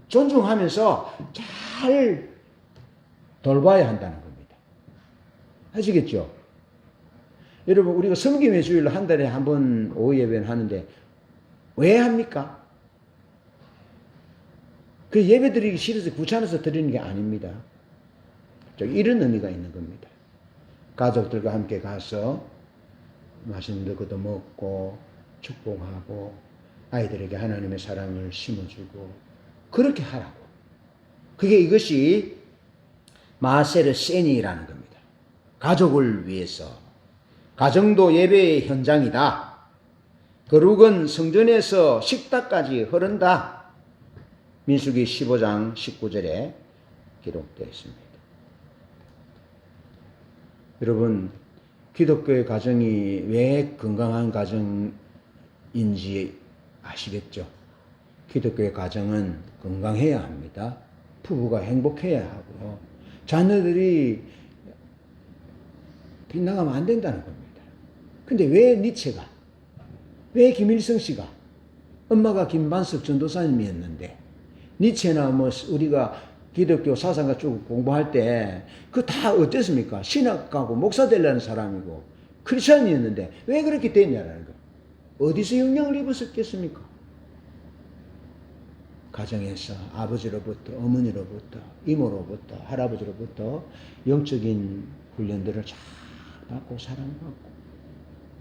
존중하면서 잘 돌봐야 한다는 겁니다. 아시겠죠? 여러분, 우리가 섬김의 주일로 한 달에 한 번 오후 예배를 하는데 왜 합니까? 그 예배 드리기 싫어서 귀찮아서 드리는 게 아닙니다. 이런 의미가 있는 겁니다. 가족들과 함께 가서 맛있는 것도 먹고 축복하고 아이들에게 하나님의 사랑을 심어주고 그렇게 하라고. 이것이 마세르 세니라는 겁니다. 가족을 위해서. 가정도 예배의 현장이다. 거룩은 성전에서 식탁까지 흐른다. 민수기 15장 19절에 기록되어 있습니다. 여러분, 기독교의 가정이 왜 건강한 가정인지 아시겠죠? 기독교의 가정은 건강해야 합니다. 부부가 행복해야 하고요. 자녀들이 빗나가면 안 된다는 겁니다. 근데 왜 니체가, 왜 김일성 씨가, 엄마가 김반석 전도사님이었는데, 니체나 우리가 기독교 사상과 쭉 공부할 때, 다 어땠습니까? 신학가고 목사 되려는 사람이고, 크리스천이었는데, 왜 그렇게 됐냐라는 거. 어디서 영향을 입었었겠습니까? 가정에서 아버지로부터, 어머니로부터, 이모로부터, 할아버지로부터 영적인 훈련들을 잘 받고 사랑받고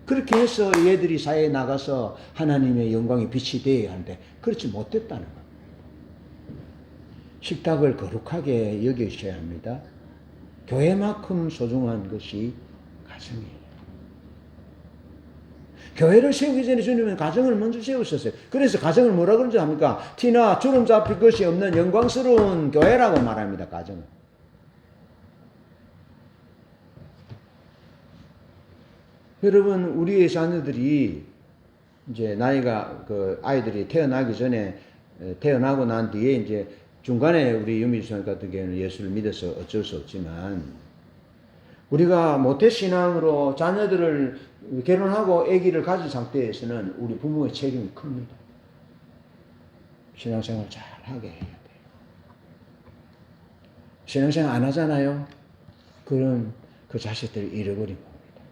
그렇게 해서 얘들이 사회에 나가서 하나님의 영광의 빛이 되어야 하는데 그렇지 못했다는 겁니다. 식탁을 거룩하게 여기셔야 합니다. 교회만큼 소중한 것이 가정이에요. 교회를 세우기 전에 주님은 가정을 먼저 세우셨어요. 그래서 가정을 뭐라 그러지 합니까? 티나 주름 잡힐 것이 없는 영광스러운 교회라고 말합니다. 가정은. 여러분, 우리의 자녀들이 이제 나이가 그 아이들이 태어나기 전에 태어나고 난 뒤에 이제 중간에 우리 유미수장 같은 경우는 예수를 믿어서 어쩔 수 없지만 우리가 모태신앙으로 자녀들을 결혼하고 아기를 가진 상태에서는 우리 부모의 책임이 큽니다. 신앙생활 잘 하게 해야 돼요. 신앙생활 안 하잖아요. 그럼 그 자식들을 잃어버린 겁니다.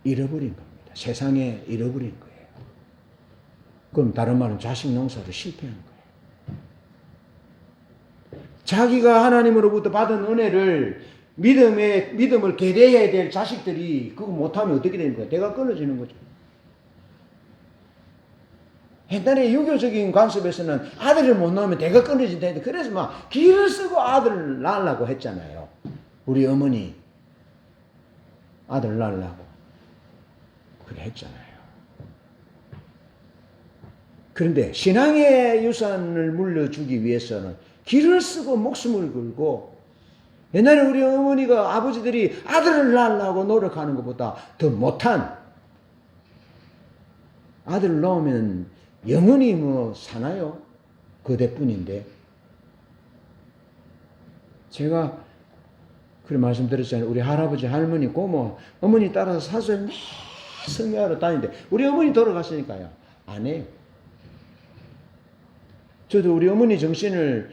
잃어버린 겁니다. 세상에 잃어버린 거예요. 그럼 다른 말은 자식 농사로 실패한 거예요. 자기가 하나님으로부터 받은 은혜를 믿음을 계대해야 될 자식들이 그거 못하면 어떻게 되는 거야? 대가 끊어지는 거죠. 옛날에 유교적인 관습에서는 아들을 못 낳으면 대가 끊어진다. 그래서 막 기를 쓰고 아들을 낳으려고 했잖아요. 우리 어머니 아들 낳으려고 그래 했잖아요. 그런데 신앙의 유산을 물려주기 위해서는 기를 쓰고 목숨을 걸고 옛날에 우리 어머니가 아버지들이 아들을 낳으려고 노력하는 것보다 더 못한 아들을 낳으면 영원히 뭐 사나요? 그대뿐인데 제가 그래 말씀드렸잖아요. 우리 할아버지 할머니 고모 어머니 따라서 사서를 매 성묘하러 다니는데 우리 어머니 돌아갔으니까요. 안 해요. 저도 우리 어머니 정신을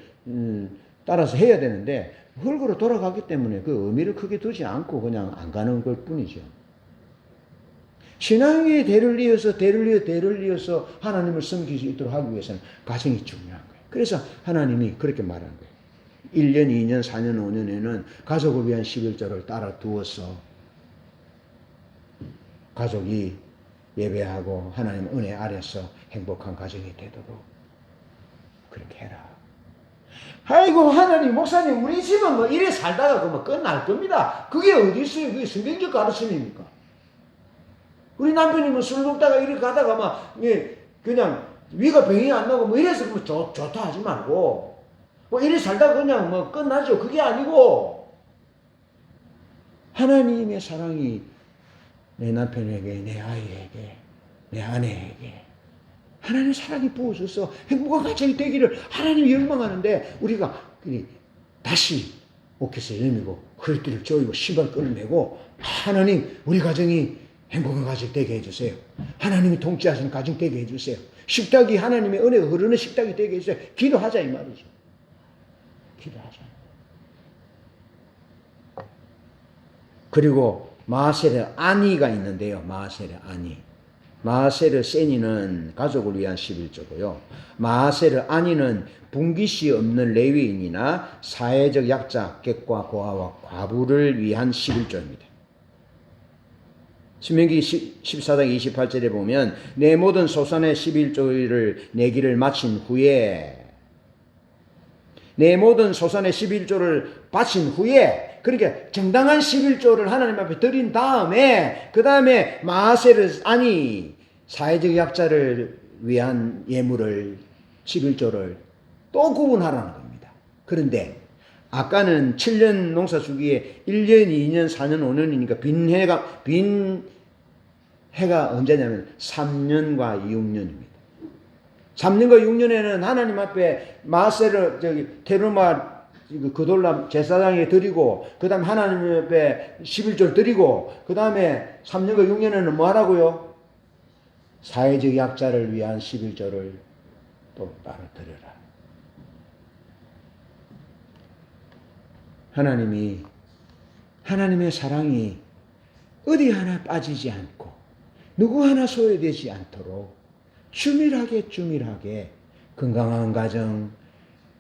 따라서 해야 되는데 흙으로 돌아가기 때문에 그 의미를 크게 두지 않고 그냥 안 가는 것 뿐이죠. 신앙의 대를 이어서 하나님을 섬길 수 있도록 하기 위해서는 가정이 중요한 거예요. 그래서 하나님이 그렇게 말한 거예요. 1년, 2년, 4년, 5년에는 가족을 위한 11조를 따라 두어서 가족이 예배하고 하나님 은혜 아래서 행복한 가정이 되도록 그렇게 해라. 아이고 하나님 목사님 우리 집은 뭐 이래 살다가 뭐 끝날 겁니다. 그게 어디 있어요? 그게 성경적 가르침입니까? 우리 남편이 뭐 술 먹다가 이렇게 가다가 막 그냥 위가 병이 안 나고 뭐 이래서 뭐 좋다 하지 말고 뭐 이래 살다가 그냥 뭐 끝나죠. 그게 아니고 하나님의 사랑이 내 남편에게 내 아이에게 내 아내에게 하나님의 사랑이 부어져서 행복한 가정이 되기를 하나님이 열망하는데 우리가 다시 옷깃을 열미고 허리띠를 조이고 신발끈을 매고 하나님 우리 가정이 행복한 가정 되게 해주세요. 하나님이 통치하시는 가정 되게 해주세요. 식탁이 하나님의 은혜가 흐르는 식탁이 되게 해주세요. 기도하자 이 말이죠. 기도하자. 그리고 마세르 아니가 있는데요. 마세르 아니. 마세르 세니는 가족을 위한 11조고요. 마세르 아니는 분깃이 없는 레위인이나 사회적 약자, 객과 고아와 과부를 위한 11조입니다. 신명기 14장 28절에 보면 내 모든 소산의 11조를 내기를 마친 후에 내 모든 소산의 11조를 바친 후에 그러니까 정당한 11조를 하나님 앞에 드린 다음에 그 다음에 마세르 아니 사회적 약자를 위한 예물을 11조를 또 구분하라는 겁니다. 그런데 아까는 7년 농사 주기에 1년, 2년, 4년, 5년이니까 빈 해가 언제냐면 3년과 6년입니다. 3년과 6년에는 하나님 앞에 마세르 테르마 그돌람 제사장에 드리고 그 다음에 하나님 앞에 11조를 드리고 그 다음에 3년과 6년에는 뭐 하라고요? 사회적 약자를 위한 11조를 또 따로 드려라. 하나님의 사랑이 어디 하나 빠지지 않고 누구 하나 소외되지 않도록 주밀하게 건강한 가정,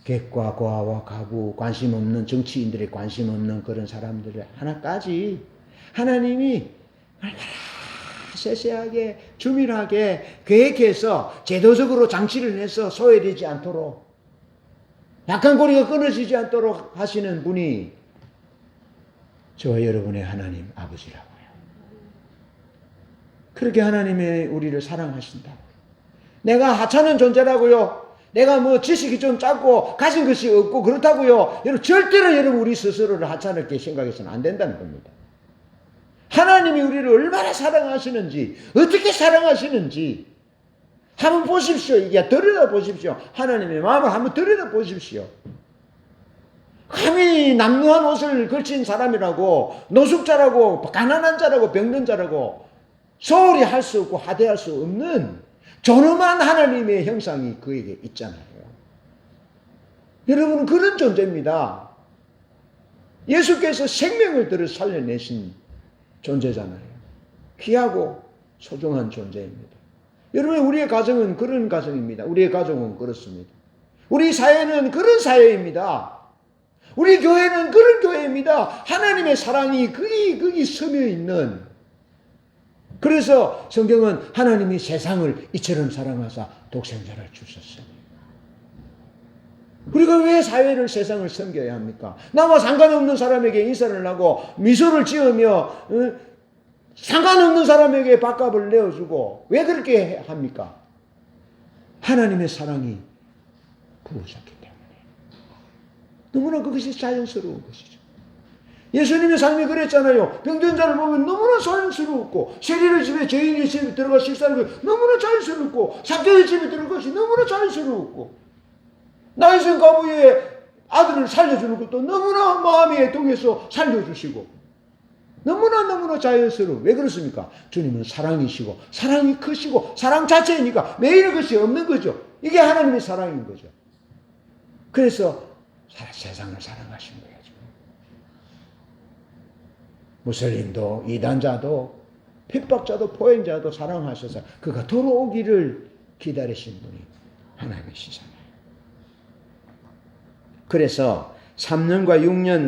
객과 고아와 가부, 관심 없는 정치인들의 관심 없는 그런 사람들을 하나까지 하나님이 얼마나 세세하게 주밀하게 계획해서 제도적으로 장치를 해서 소외되지 않도록 약한 고리가 끊어지지 않도록 하시는 분이 저와 여러분의 하나님 아버지라고요. 그렇게 하나님의 우리를 사랑하신다. 내가 하찮은 존재라고요. 내가 뭐 지식이 좀 작고 가진 것이 없고 그렇다고요. 여러분 절대로 여러분 우리 스스로를 하찮게 생각해서는 안 된다는 겁니다. 하나님이 우리를 얼마나 사랑하시는지, 어떻게 사랑하시는지 한번 보십시오. 이게 들여다 보십시오. 하나님의 마음을 한번 들여다 보십시오. 감히 남루한 옷을 걸친 사람이라고, 노숙자라고, 가난한 자라고, 병든 자라고 소홀히 할 수 없고 하대할 수 없는 존엄한 하나님의 형상이 그에게 있잖아요. 여러분은 그런 존재입니다. 예수께서 생명을 들여 살려내신 존재잖아요. 귀하고 소중한 존재입니다. 여러분, 우리의 가정은 그런 가정입니다. 우리의 가정은 그렇습니다. 우리 사회는 그런 사회입니다. 우리 교회는 그런 교회입니다. 하나님의 사랑이 거기 스며 있는. 그래서 성경은 하나님이 세상을 이처럼 사랑하사 독생자를 주셨어요. 우리가 왜 사회를, 세상을 섬겨야 합니까? 나와 상관없는 사람에게 인사를 하고 미소를 지으며 상관없는 사람에게 밥값을 내어주고 왜 그렇게 합니까? 하나님의 사랑이 부으셨기 때문에. 너무나 그것이 자연스러운 것이죠. 예수님의 삶이 그랬잖아요. 병든 자를 보면 너무나 자연스러웠고, 세리의 집에, 죄인의 집에 들어가 식사하는 게 너무나 자연스럽고, 삭개의 집에 들어간 것이 너무나 자연스러웠고, 나이선 과부의 아들을 살려주는 것도 너무나 마음에 동해서 살려주시고, 너무나 자연스러워. 왜 그렇습니까? 주님은 사랑이시고 사랑이 크시고 사랑 자체이니까 매일 것이 없는 거죠. 이게 하나님의 사랑인 거죠. 그래서 세상을 사랑하신 거예요. 무슬림도 이단자도 핍박자도 포행자도 사랑하셔서 그가 돌아오기를 기다리신 분이 하나님이시잖아요. 그래서 3년과 6년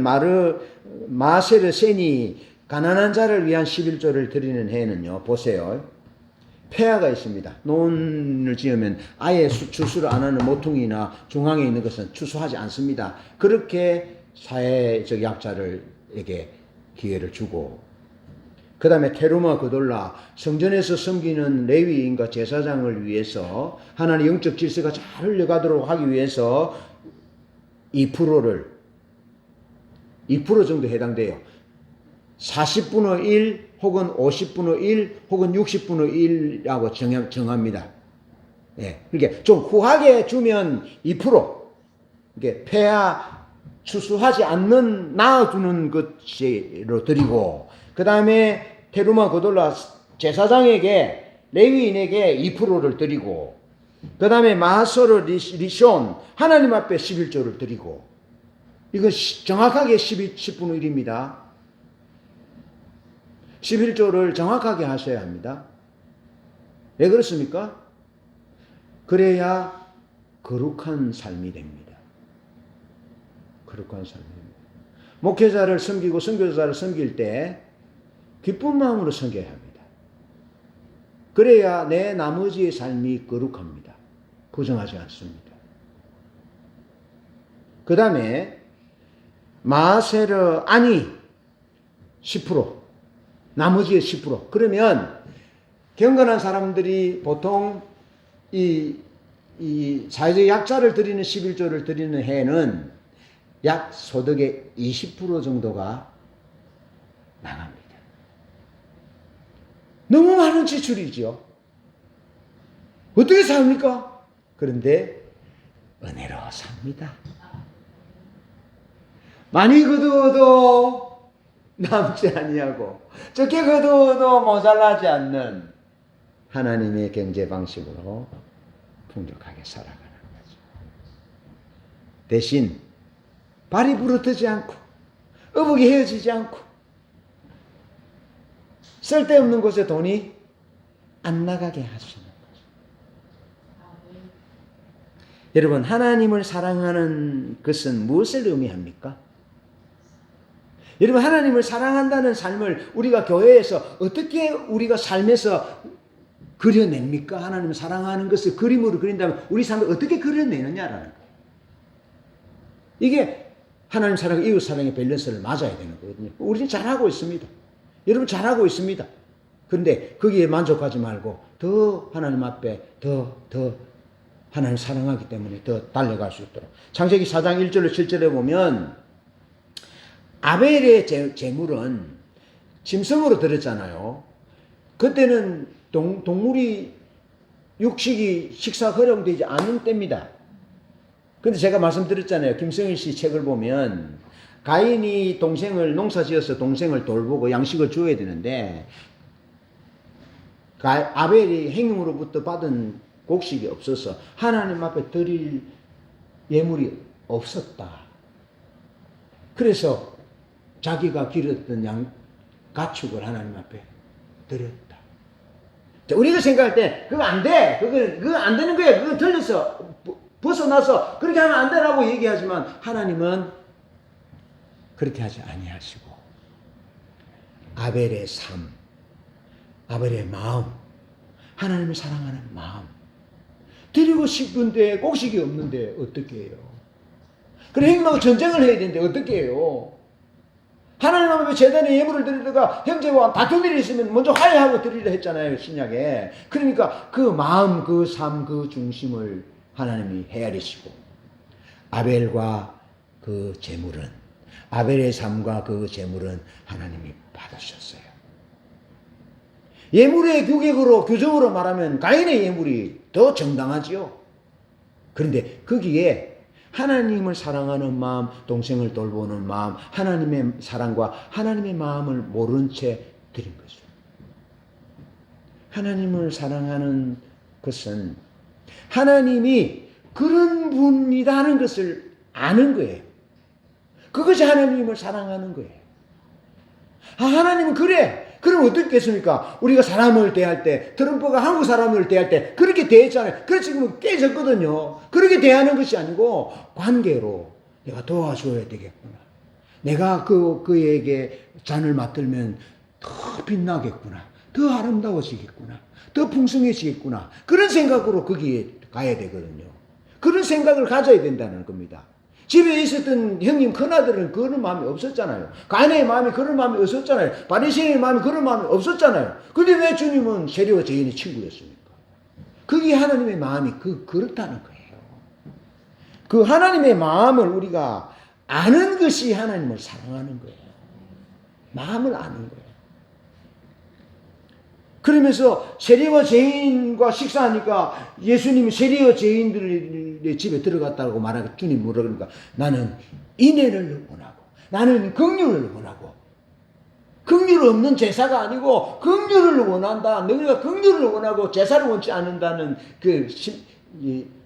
마세르 센이 가난한 자를 위한 11조를 드리는 해는요, 보세요. 폐하가 있습니다. 논을 지으면 아예 추수를 안 하는 모퉁이나 중앙에 있는 것은 추수하지 않습니다. 그렇게 사회적 약자들에게 기회를 주고, 그 다음에 테루마 그돌라, 성전에서 섬기는 레위인과 제사장을 위해서 하나님의 영적 질서가 잘 흘러가도록 하기 위해서 2% 정도 해당돼요. 40분의 1 혹은 50분의 1 혹은 60분의 1이라고 정합니다. 예. 그러니까 좀 후하게 주면 2%. 이게 폐하 추수하지 않는 나아주는 것으로 드리고, 그 다음에 테루마 고돌라 제사장에게, 레위인에게 2%를 드리고, 그 다음에 마하소르 리숀 하나님 앞에 11조를 드리고, 이건 정확하게 10분의 1입니다. 11조를 정확하게 하셔야 합니다. 왜 그렇습니까? 그래야 거룩한 삶이 됩니다. 거룩한 삶이 됩니다. 목회자를 섬기고 선교사를 섬길 때 기쁜 마음으로 섬겨야 합니다. 그래야 내 나머지의 삶이 거룩합니다. 부정하지 않습니다. 그 다음에 마세르 아니 10%, 나머지의 10%. 그러면 경건한 사람들이 보통 이 사회적 약자를 드리는 11조를 드리는 해는 약 소득의 20% 정도가 나갑니다. 너무 많은 지출이죠. 어떻게 삽니까? 그런데 은혜로 삽니다. 많이 거두어도 남지 아니하고 적게 거두어도 모자라지 않는 하나님의 경제 방식으로 풍족하게 살아가는 거죠. 대신 발이 부르트지 않고 어복이 헤어지지 않고 쓸데없는 곳에 돈이 안 나가게 하시는 거죠. 여러분, 하나님을 사랑하는 것은 무엇을 의미합니까? 여러분, 하나님을 사랑한다는 삶을 우리가 교회에서 어떻게 우리가 삶에서 그려냅니까? 하나님을 사랑하는 것을 그림으로 그린다면 우리 삶을 어떻게 그려내느냐라는 거예요. 이게 하나님 사랑과 이웃 사랑의 밸런스를 맞아야 되는 거거든요. 우리는 잘하고 있습니다. 여러분 잘하고 있습니다. 그런데 거기에 만족하지 말고 더 하나님 앞에 더 하나님 사랑하기 때문에 더 달려갈 수 있도록. 창세기 4장 1절로 7절에 보면 아벨의 제물은 짐승으로 들었잖아요. 그때는 동물이 육식이 식사 허용되지 않는 때입니다. 근데 제가 말씀드렸잖아요. 김성일 씨 책을 보면 가인이 동생을 농사 지어서 동생을 돌보고 양식을 줘야 되는데 아벨이 행님으로부터 받은 곡식이 없어서 하나님 앞에 드릴 예물이 없었다. 그래서 자기가 기르던 가축을 하나님 앞에 드렸다. 자, 우리가 생각할 때 그거 안 돼. 그거 안 되는 거예요. 그거 틀렸어. 벗어나서 그렇게 하면 안 되라고 얘기하지만 하나님은 그렇게 하지 아니하시고 아벨의 삶, 아벨의 마음, 하나님을 사랑하는 마음 드리고 싶은데 곡식이 없는데 어떻게 해요? 그래 형님하고 전쟁을 해야 되는데 어떻게 해요? 하나님 앞에 제단에 예물을 드리다가 형제와 다툰 일이 있으면 먼저 화해하고 드리려 했잖아요, 신약에. 그러니까 그 마음, 그 삶, 그 중심을 하나님이 헤아리시고 아벨과 그 제물은, 아벨의 삶과 그 제물은 하나님이 받으셨어요. 예물의 규정으로 말하면 가인의 예물이 더 정당하지요. 그런데 거기에 하나님을 사랑하는 마음, 동생을 돌보는 마음, 하나님의 사랑과 하나님의 마음을 모른 채 드린 거죠. 하나님을 사랑하는 것은 하나님이 그런 분이라는 것을 아는 거예요. 그것이 하나님을 사랑하는 거예요. 하나님은 그래. 그럼 어떻겠습니까? 우리가 사람을 대할 때, 트럼프가 한국 사람을 대할 때 그렇게 대했잖아요. 그래서 지금 깨졌거든요. 그렇게 대하는 것이 아니고 관계로 내가 도와줘야 되겠구나. 내가 그에게 잔을 맡들면 더 빛나겠구나. 더 아름다워지겠구나. 더 풍성해지겠구나. 그런 생각으로 거기에 가야 되거든요. 그런 생각을 가져야 된다는 겁니다. 집에 있었던 형님 큰아들은 그런 마음이 없었잖아요. 가인의 마음이 그런 마음이 없었잖아요. 바리새인의 마음이 그런 마음이 없었잖아요. 근데 왜 주님은 세리와 죄인의 친구였습니까? 그게 하나님의 마음이 그렇다는 거예요. 그 하나님의 마음을 우리가 아는 것이 하나님을 사랑하는 거예요. 마음을 아는 거예요. 그러면서 세리와 죄인과 식사하니까 예수님이 세리와 죄인들의 집에 들어갔다고 말하니까 주님 뭐라 그러니까 나는 인애를 원하고 나는 긍휼을 원하고 긍휼 없는 제사가 아니고 긍휼을 원한다. 너희가 긍휼을 원하고 제사를 원치 않는다는 그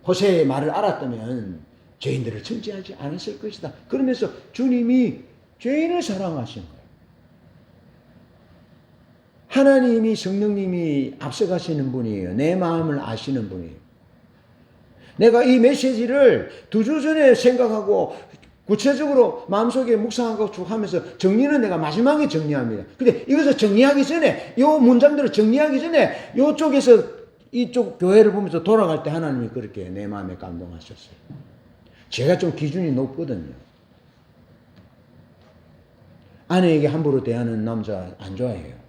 호세의 말을 알았다면 죄인들을 정죄하지 않았을 것이다. 그러면서 주님이 죄인을 사랑하신 거예요. 하나님이 성령님이 앞서가시는 분이에요. 내 마음을 아시는 분이에요. 내가 이 메시지를 2주 전에 생각하고 구체적으로 마음속에 묵상하고 쭉 하면서 정리는 내가 마지막에 정리합니다. 근데 이것을 정리하기 전에, 이 문장들을 정리하기 전에 이쪽에서 이쪽 교회를 보면서 돌아갈 때 하나님이 그렇게 내 마음에 감동하셨어요. 제가 좀 기준이 높거든요. 아내에게 함부로 대하는 남자 안 좋아해요.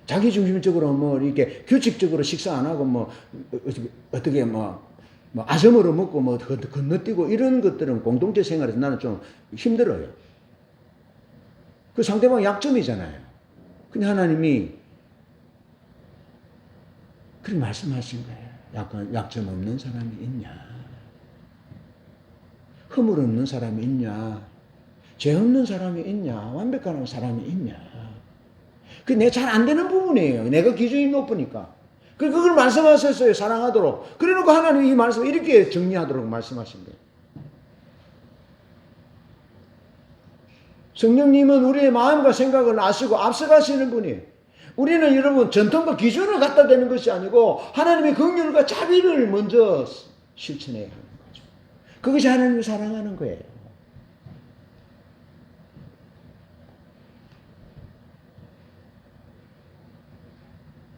자기중심적으로 뭐 이렇게 규칙적으로 식사 안 하고 뭐 어떻게 뭐 아점으로 먹고 뭐 건너뛰고 이런 것들은 공동체 생활에서 나는 좀 힘들어요. 그 상대방 약점이잖아요. 근데 하나님이 그렇게 말씀하신 거예요. 약간 약점 없는 사람이 있냐? 허물 없는 사람이 있냐? 죄 없는 사람이 있냐? 완벽한 사람이 있냐? 그게 내가 잘 안 되는 부분이에요. 내가 기준이 높으니까. 그걸 말씀하셨어요. 사랑하도록. 그래 놓고 하나님이 이 말씀을 이렇게 정리하도록 말씀하신 거예요. 성령님은 우리의 마음과 생각을 아시고 앞서가시는 분이에요. 우리는 여러분 전통과 기준을 갖다 대는 것이 아니고 하나님의 긍휼과 자비를 먼저 실천해야 하는 거죠. 그것이 하나님을 사랑하는 거예요.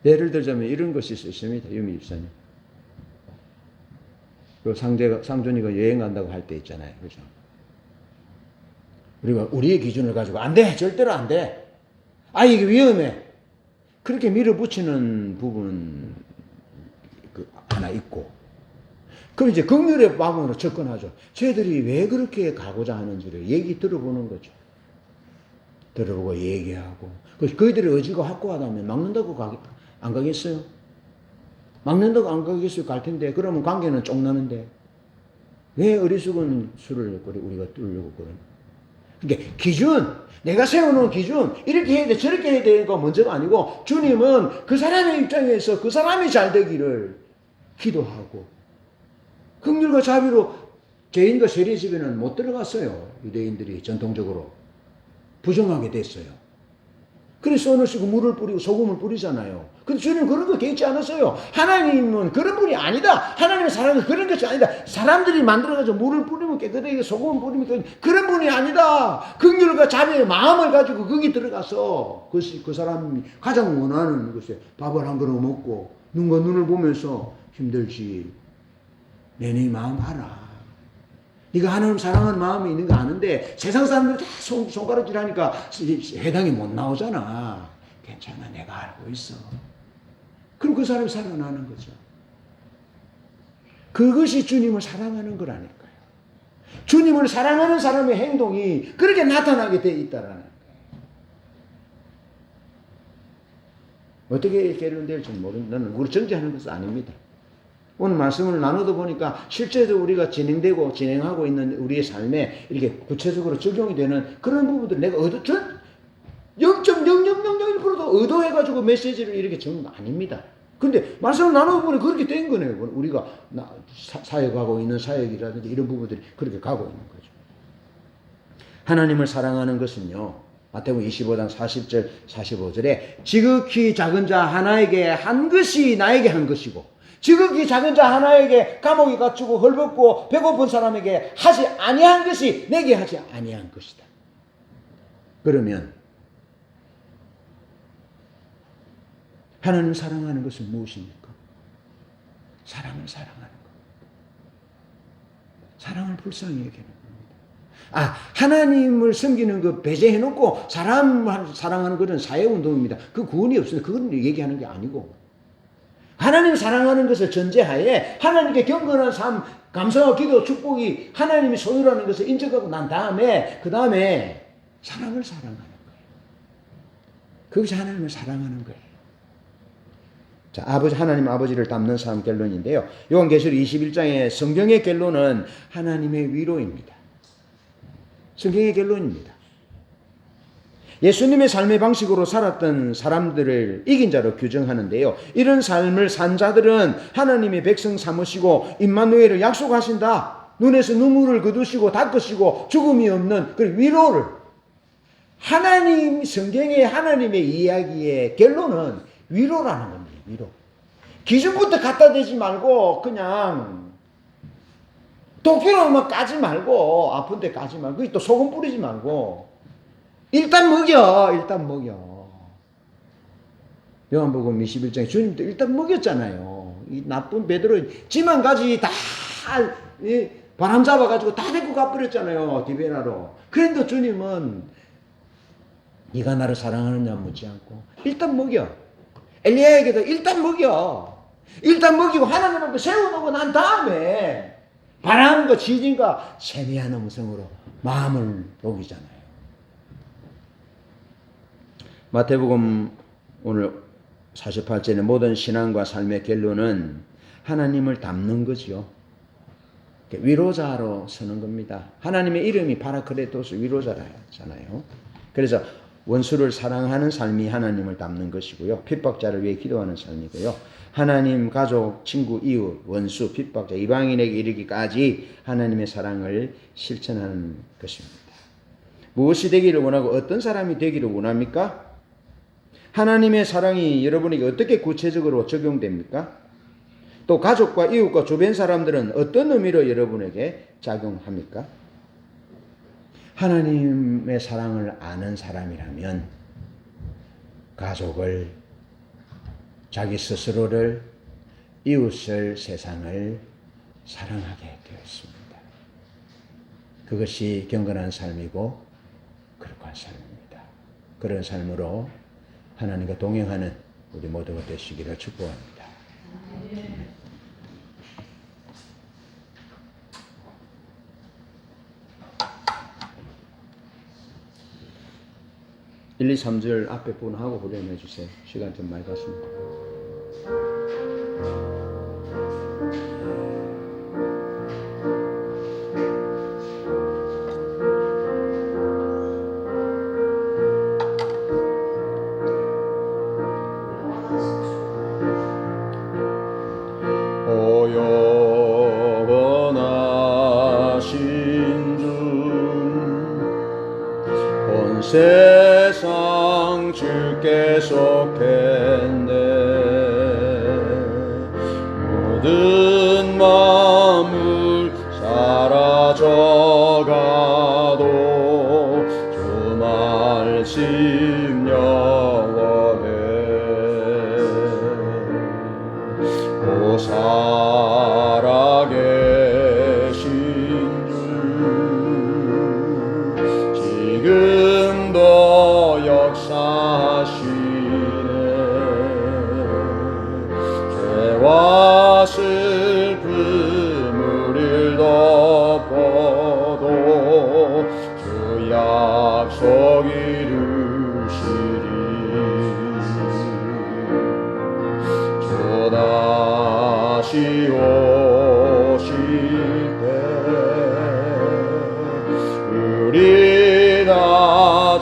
예를 들자면 이런 것이 있습니다. 유미 집사님. 그 상준이가 여행 간다고 할 때 있잖아요. 그죠? 우리가 우리의 기준을 가지고 안 돼! 절대로 안 돼! 아, 이게 위험해! 그렇게 밀어붙이는 부분 하나 있고. 그럼 이제 긍휼의 마음으로 접근하죠. 쟤들이 왜 그렇게 가고자 하는지를 얘기 들어보는 거죠. 들어보고 얘기하고. 그들의 의지가 확고하다면 막는다고 안 가겠어요? 막는다고 안 가겠어요? 갈 텐데. 그러면 관계는 쫑나는데. 왜 어리석은 수를 우리가 뚫려고 그러나? 그러니까 기준, 내가 세워놓은 기준, 이렇게 해야 돼, 저렇게 해야 되는 문제가 아니고, 주님은 그 사람의 입장에서 그 사람이 잘 되기를 기도하고, 긍휼과 자비로 죄인과 세리 집에는 못 들어갔어요. 유대인들이 전통적으로. 부정하게 됐어요. 그래서 손을 쓰고 물을 뿌리고 소금을 뿌리잖아요. 근데 주님은 그런 거 계획지 않았어요. 하나님은 그런 분이 아니다. 하나님의 사랑은 그런 것이 아니다. 사람들이 만들어가지고 물을 뿌리면 깨끗하게 소금을 뿌리면 깨끗하게. 그런 분이 아니다. 긍휼과 자비의 마음을 가지고 거기 들어가서 그 사람이 가장 원하는 것에 밥을 한 그릇 먹고 눈과 눈을 보면서 힘들지. 내 마음 알아. 네가 하나님 사랑하는 마음이 있는 거 아는데 세상 사람들 다 손가락질 하니까 해당이 못 나오잖아. 괜찮아, 내가 알고 있어. 그럼 그 사람이 살아나는 거죠. 그것이 주님을 사랑하는 거라니까요. 주님을 사랑하는 사람의 행동이 그렇게 나타나게 돼 있다라는 거예요. 어떻게 결론될지 모르는, 우리 정죄하는 것은 아닙니다. 오늘 말씀을 나누다 보니까 실제로 우리가 진행하고 있는 우리의 삶에 이렇게 구체적으로 적용이 되는 그런 부분들 내가 0.0001%도 의도해가지고 메시지를 이렇게 적은 거 아닙니다. 근데 말씀을 나누다 보니 그렇게 된 거네요. 우리가 사역하고 있는 사역이라든지 이런 부분들이 그렇게 가고 있는 거죠. 하나님을 사랑하는 것은요. 마태복음 25장 40절 45절에 지극히 작은 자 하나에게 한 것이 나에게 한 것이고 지극히 작은 자 하나에게 감옥에 갇히고 헐벗고 배고픈 사람에게 하지 아니한 것이 내게 하지 아니한 것이다. 그러면 하나님 사랑하는 것은 무엇입니까? 사랑을 사랑하는 것. 사랑을 불쌍히 여기는 겁니다. 하나님을 섬기는 거 배제해놓고 사람을 사랑하는 것은 사회운동입니다. 그 구원이 없어요. 그건 얘기하는 게 아니고 하나님 사랑하는 것을 전제하에 하나님께 경건한 삶, 감사와 기도, 축복이 하나님이 소유라는 것을 인정하고 난 다음에 그 다음에 사랑을 사랑하는 거예요. 그것이 하나님을 사랑하는 거예요. 자, 하나님 아버지를 닮는 삶 결론인데요. 요한계시록 21장의 성경의 결론은 하나님의 위로입니다. 성경의 결론입니다. 예수님의 삶의 방식으로 살았던 사람들을 이긴 자로 규정하는데요. 이런 삶을 산 자들은 하나님의 백성 삼으시고 임마누엘을 약속하신다. 눈에서 눈물을 거두시고 닦으시고 죽음이 없는 그 위로를 성경의 하나님의 이야기의 결론은 위로라는 겁니다. 위로. 기준부터 갖다 대지 말고 그냥 독피로 막 까지 말고 아픈데 까지 말고 또 소금 뿌리지 말고 일단 먹여. 요한복음 21장에 주님도 일단 먹였잖아요. 이 나쁜 베드로 지만 가지 다 바람 잡아가지고 다 데리고 가버렸잖아요. 디베라로. 그런데 주님은 네가 나를 사랑하느냐 묻지 않고 일단 먹여. 엘리야에게도 일단 먹여. 일단 먹이고 하나님 앞에 세워놓고 난 다음에 바람과 지진과 세미한 음성으로 마음을 녹이잖아요. 마태복음 오늘 48절의 모든 신앙과 삶의 결론은 하나님을 닮는 거지요. 위로자로 서는 겁니다. 하나님의 이름이 파라크레토스 위로자잖아요. 그래서 원수를 사랑하는 삶이 하나님을 닮는 것이고요. 핍박자를 위해 기도하는 삶이고요. 하나님, 가족, 친구, 이웃, 원수, 핍박자, 이방인에게 이르기까지 하나님의 사랑을 실천하는 것입니다. 무엇이 되기를 원하고 어떤 사람이 되기를 원합니까? 하나님의 사랑이 여러분에게 어떻게 구체적으로 적용됩니까? 또 가족과 이웃과 주변 사람들은 어떤 의미로 여러분에게 작용합니까? 하나님의 사랑을 아는 사람이라면 가족을, 자기 스스로를, 이웃을, 세상을 사랑하게 되었습니다. 그것이 경건한 삶이고 거룩한 삶입니다. 그런 삶으로 하나님과 동행하는 우리 모두가 되시기를 축복합니다. 1, 2, 3절 앞에 분하고 후렴해 주세요. 시간 좀 많이 갔습니다. 영원하신 주 온 세상 주께 속했네. 모든 만물 사라져가도 주 말씀 영원해. 오 살아계신 주 지금도 역사하시네. 죄와 슬픔 우릴 덮어도 주 약속 이루시리. 주 다시 오실 때 우리 다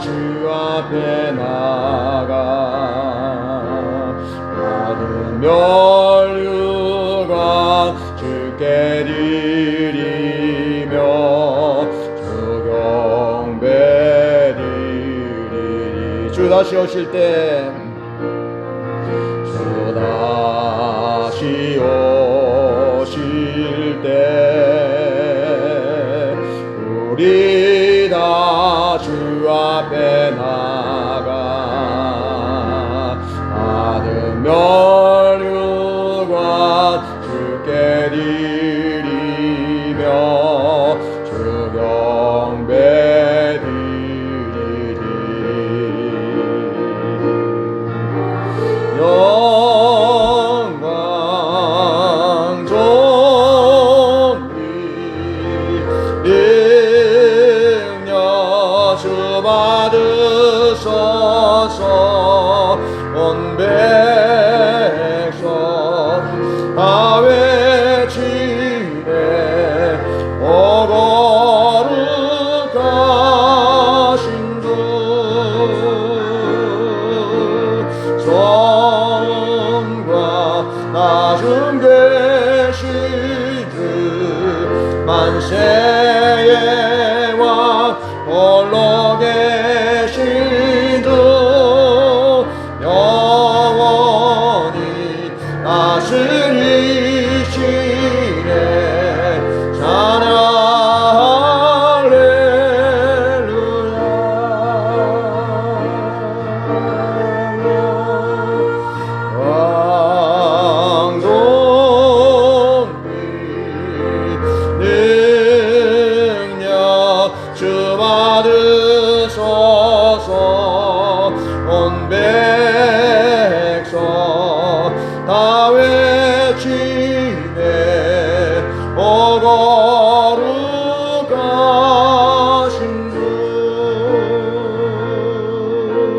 주 앞에 나가 모든 멸류관 주께 드리며 주 경배 드리리. 주 다시 오실 때 주 다시 오실 때 우리 다 주 앞에 나가 받은 멸류관 주께 드리며 주 경배 드리리. 영광 존귀 능력 주 받으소서. 온 백성 다 외치네. 오 거룩하신 주 성과 나중 계신 주 만세의 왕 홀로